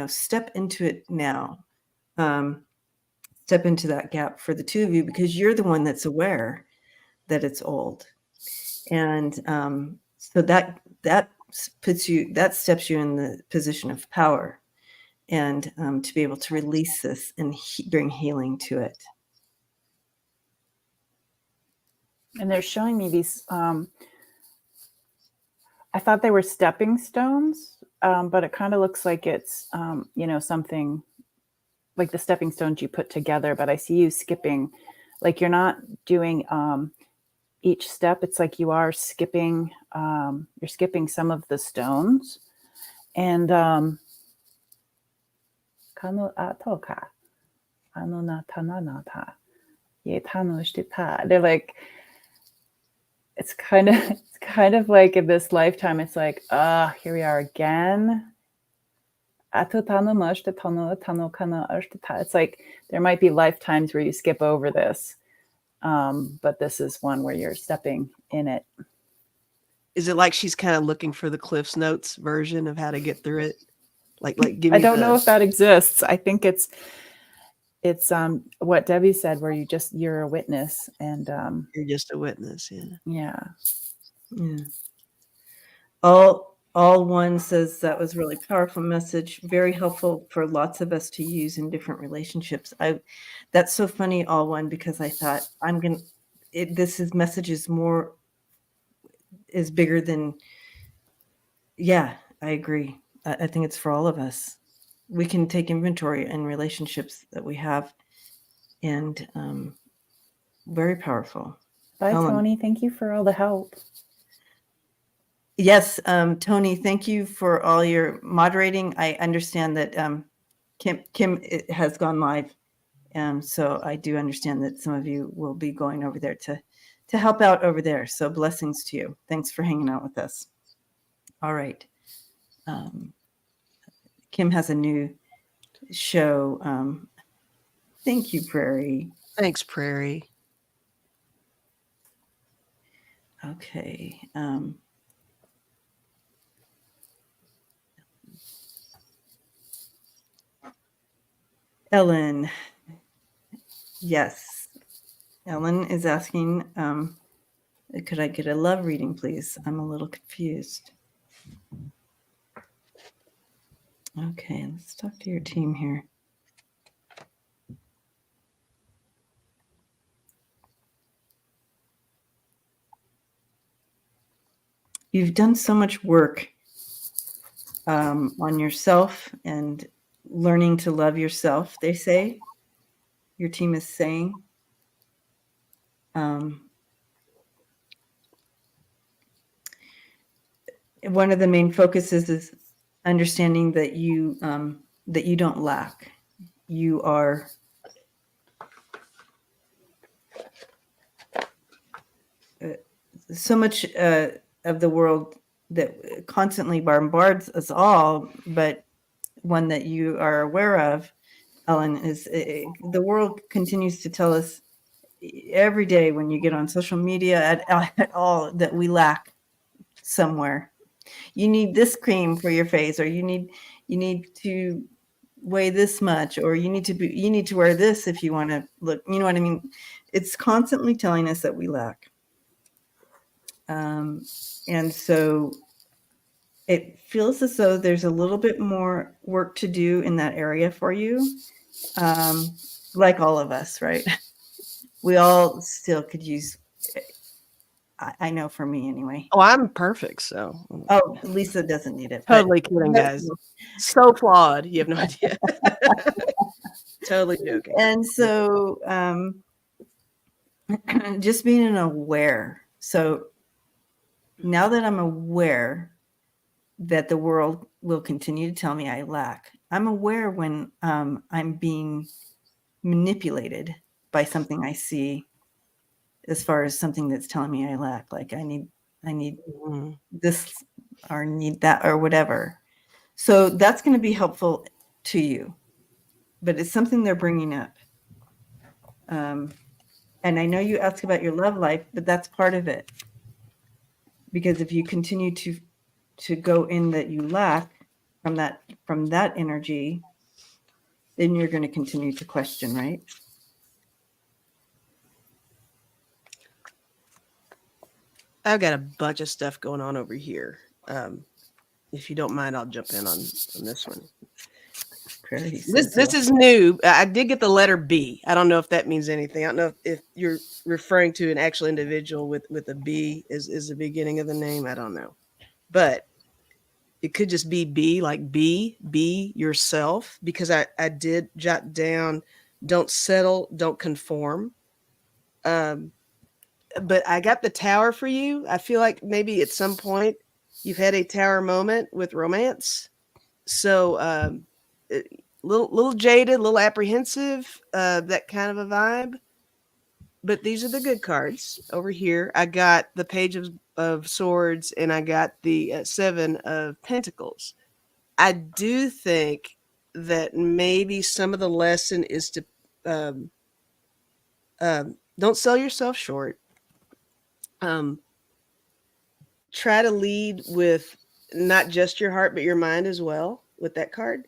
step into it now. Step into that gap for the two of you because you're the one that's aware that it's old, and so that steps you in the position of power, and to be able to release this and bring healing to it. And they're showing me these, I thought they were stepping stones, but it kind of looks like it's, something like the stepping stones you put together, but I see you skipping, like you're not doing each step. It's like you are skipping, you're skipping some of the stones. And kano ato ka, ano na tana na ta, ye tano shite ta. They're like, it's kind of like in this lifetime, it's like, here we are again. It's like there might be lifetimes where you skip over this, but this is one where you're stepping in it. Is it like she's kind of looking for the Cliff's Notes version of how to get through it? Like give I me don't know if that exists. I think it's what Debbie said, where you're a witness, and you're just a witness. yeah. All one says that was really powerful message, very helpful for lots of us to use in different relationships. That's so funny, all one, because I thought message is bigger than. Yeah, I agree. I think it's for all of us. We can take inventory in relationships that we have, and very powerful. Bye, Helen. Tony. Thank you for all the help. Yes, Tony, thank you for all your moderating. I understand that Kim has gone live, so I do understand that some of you will be going over there to help out over there. So blessings to you. Thanks for hanging out with us. All right. Kim has a new show. Thank you, Prairie. Thanks, Prairie. Okay. Ellen. Yes. Ellen is asking, could I get a love reading, please? I'm a little confused. Okay, let's talk to your team here. You've done so much work on yourself and learning to love yourself, they say. Your team is saying. One of the main focuses is understanding that you don't lack. You are so much of the world that constantly bombards us all, but one that you are aware of, Ellen, is the world continues to tell us every day when you get on social media at all that we lack somewhere. You need this cream for your face, or you need to weigh this much, or you need to wear this if you want to look, you know what I mean? It's constantly telling us that we lack. And so it feels as though there's a little bit more work to do in that area for you. Like all of us, right? We all still could use, I know for me anyway. Oh, I'm perfect. So. Oh, Lisa doesn't need it. Totally kidding, guys. So flawed. You have no idea. Totally joking. And so just being aware. So now that I'm aware that the world will continue to tell me I lack, I'm aware when I'm being manipulated by something I see, as far as something that's telling me I lack, like I need this or need that or whatever. So that's going to be helpful to you, but it's something they're bringing up. And I know you asked about your love life, but that's part of it. Because if you continue to go in that you lack from that energy, then you're going to continue to question, right? I've got a bunch of stuff going on over here. If you don't mind, I'll jump in on this one. Prairie This says is new. I did get the letter B. I don't know if that means anything. I don't know if you're referring to an actual individual with a B is the beginning of the name. I don't know, but it could just be like be yourself, because I did jot down, don't settle, don't conform. Um, but I got the tower for you. I feel like maybe at some point you've had a tower moment with romance. So little jaded, little apprehensive, that kind of a vibe. But these are the good cards over here. I got the Page of Swords, and I got the Seven of Pentacles. I do think that maybe some of the lesson is to um, don't sell yourself short. Um, Try to lead with not just your heart, but your mind as well with that card.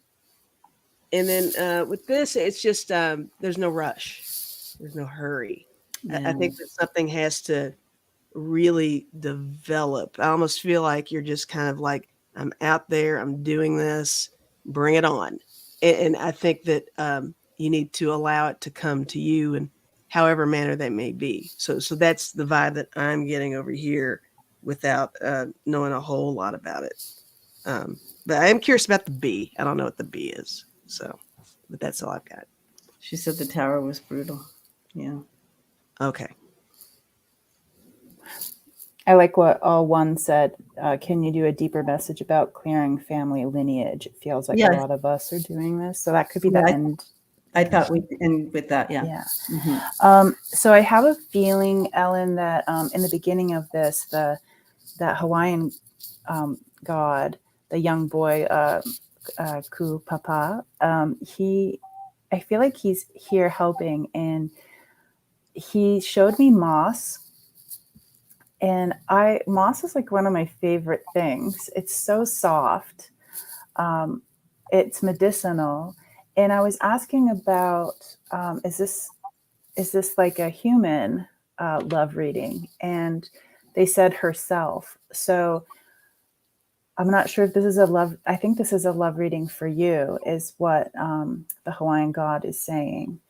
And then with this, it's just there's no rush, there's no hurry. I think that something has to really develop. I almost feel like you're just kind of like, I'm out there, I'm doing this, bring it on. And I think that you need to allow it to come to you in however manner that may be. So that's the vibe that I'm getting over here without knowing a whole lot about it. But I am curious about the B. I don't know what the B is. So, but that's all I've got. She said the tower was brutal. Yeah. Okay. I like what all one said. Can you do a deeper message about clearing family lineage? It feels like a lot of us are doing this. So that could be the end. I thought we'd end with that. Yeah. Yeah. Mm-hmm. So I have a feeling, Ellen, that in the beginning of this, that Hawaiian god, the young boy, Ku Papa, I feel like he's here helping, and he showed me moss. And moss is like one of my favorite things. It's so soft. It's medicinal. And I was asking about, is this like a human love reading? And they said herself. So I'm not sure if this is I think this is a love reading for you, is what the Hawaiian god is saying.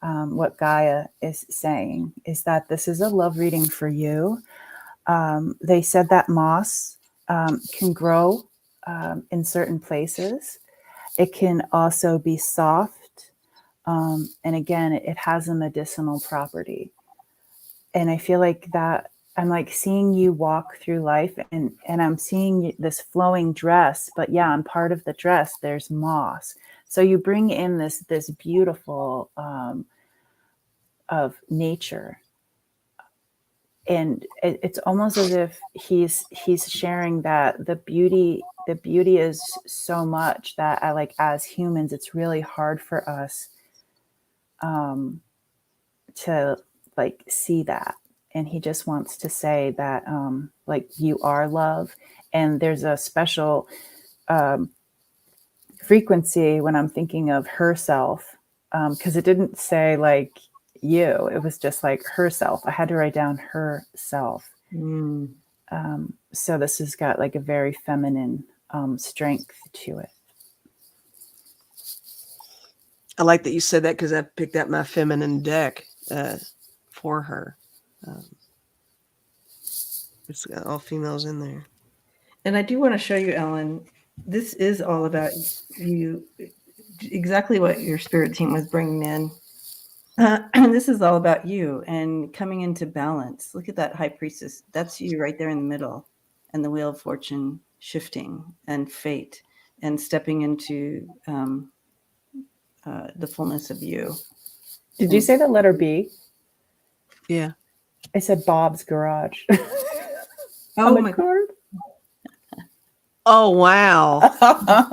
What Gaia is saying is that this is a love reading for you. They said that moss can grow in certain places. It can also be soft. And again, it has a medicinal property. And I feel like that I'm like seeing you walk through life, and I'm seeing this flowing dress, but yeah, on part of the dress, there's moss. So you bring in this beautiful of nature. And it's almost as if he's sharing that the beauty is so much that I like, as humans, it's really hard for us to like see that. And he just wants to say that like, you are love. And there's a special frequency when I'm thinking of herself, because it didn't say like you, it was just like herself. I had to write down herself. So this has got like a very feminine strength to it. I like that you said that, because I picked out my feminine deck for her. It's got all females in there. And I do want to show you, Ellen, this is all about you, exactly what your spirit team was bringing in. This is all about you and coming into balance. Look at that high priestess. That's you right there in the middle, and the wheel of fortune shifting, and fate, and stepping into the fullness of you. Did you say the letter B? Yeah. I said Bob's Garage. Oh my God. Oh, wow.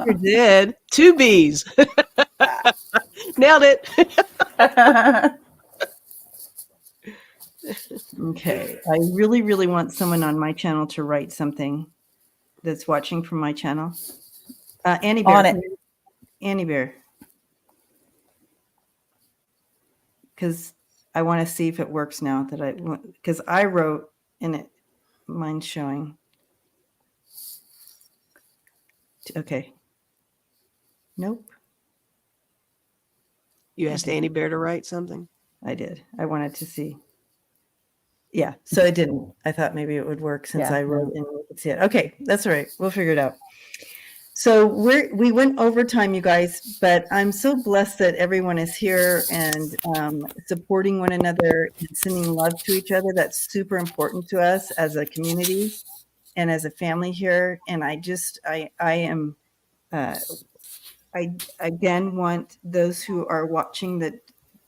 You did. 2 B's. Nailed it. Okay. I really, really want someone on my channel to write something that's watching from my channel. Annie Bear. On it. Annie Bear. Because I want to see if it works now because I wrote in it, mine's showing. Okay. Nope. You asked Annie Bear to write something? I did. I wanted to see. Yeah, so I didn't. I thought maybe it would work since I wrote and we could see it. Okay, that's all right. We'll figure it out. So we went overtime, you guys, but I'm so blessed that everyone is here and supporting one another and sending love to each other. That's super important to us as a community and as a family here. And I again want those who are watching that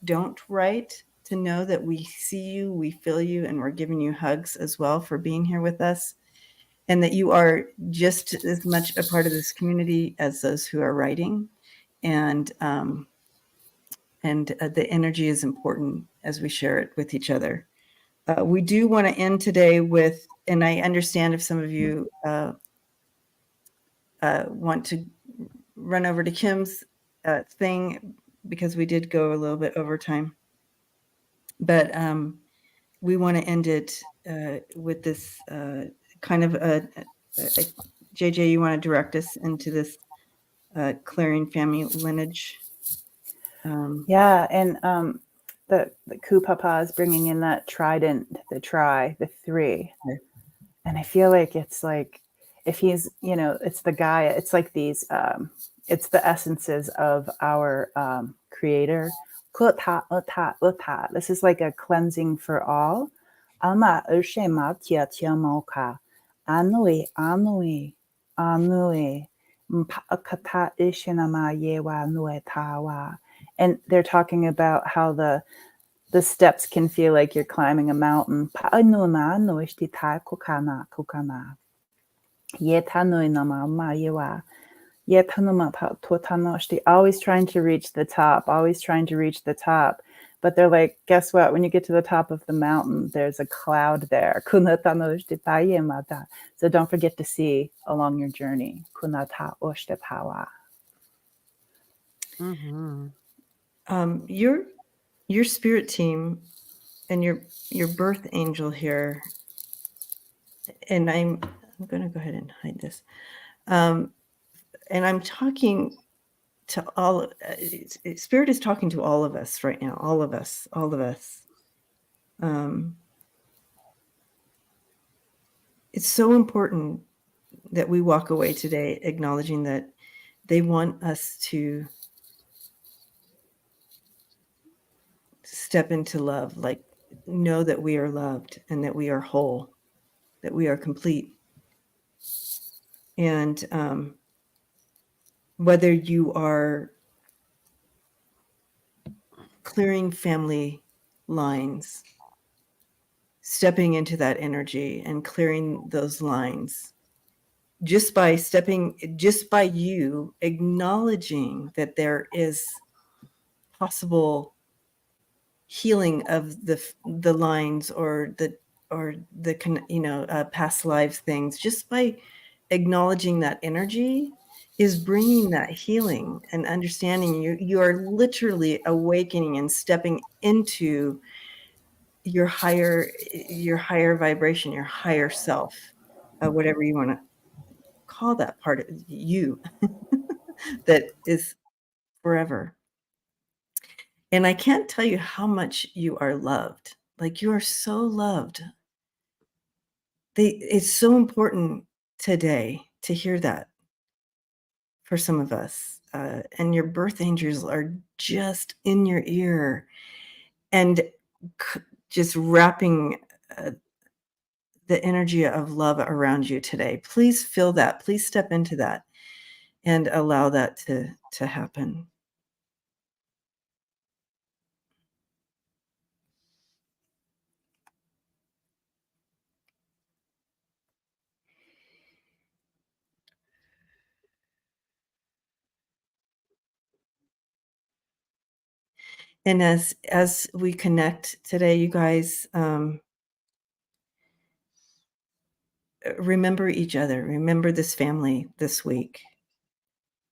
don't write to know that we see you, we feel you, and we're giving you hugs as well for being here with us. And that you are just as much a part of this community as those who are writing. And the energy is important as we share it with each other. We do want to end today with, and I understand if some of you want to run over to Kim's thing, because we did go a little bit over time. But we want to end it with this kind of JJ, you want to direct us into this clearing family lineage? Yeah, and the Kupapa is bringing in that trident, the 3. Okay. And I feel like it's like, if he's, it's the Gaia, it's like these, it's the essences of our creator. This is like a cleansing for all. Ama matia tiamoka. Anui, anui, anui. Mpakata ishinama yewa nuetawa. And they're talking about how the steps can feel like you're climbing a mountain. Paanuna noishtita kukana kukana. Yetanui nama mayewa. Yetanuma totanoshti. Always trying to reach the top, always trying to reach the top. But they're like, guess what? When you get to the top of the mountain, there's a cloud there. Kunatanoshti payemata. So don't forget to see along your journey. Kunata oshtepawa. Mm-hmm. Your spirit team and your birth angel here, and I'm going to go ahead and hide this. And I'm talking to all. Spirit is talking to all of us right now. All of us. It's so important that we walk away today acknowledging that they want us to step into love, like know that we are loved and that we are whole, that we are complete. And whether you are clearing family lines, stepping into that energy and clearing those lines, just by you acknowledging that there is possible healing of the lines or the past lives things, just by acknowledging that energy is bringing that healing and understanding. You are literally awakening and stepping into your higher vibration, your higher self, whatever you want to call that part of you that is forever. And I can't tell you how much you are loved. Like, you are so loved. It's so important today to hear that for some of us. And your birth angels are just in your ear and just wrapping the energy of love around you today. Please feel that. Please step into that and allow that to happen. And as we connect today, you guys, remember each other. Remember this family this week.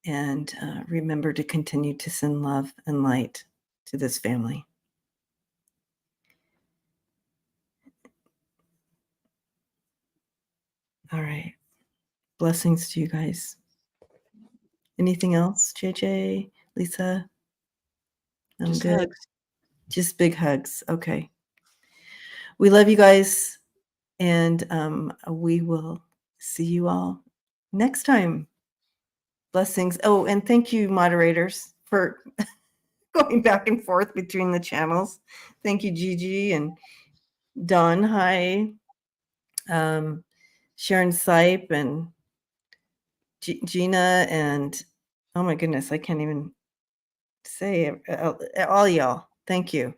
And remember to continue to send love and light to this family. All right. Blessings to you guys. Anything else, JJ, Lisa? I'm Just good. hugs. Just big hugs. Okay. We love you guys. And we will see you all next time. Blessings. Oh, and thank you, moderators, for going back and forth between the channels. Thank you, Gigi and Don. Hi. Sharon Sipe and Gina and oh my goodness, I can't even say it. All y'all. Thank you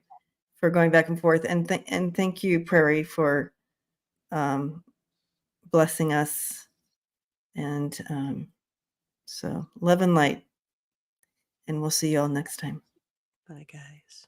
for going back and forth, and thank you, Prairie, for blessing us. And so love and light, and we'll see you all next time. Bye, guys.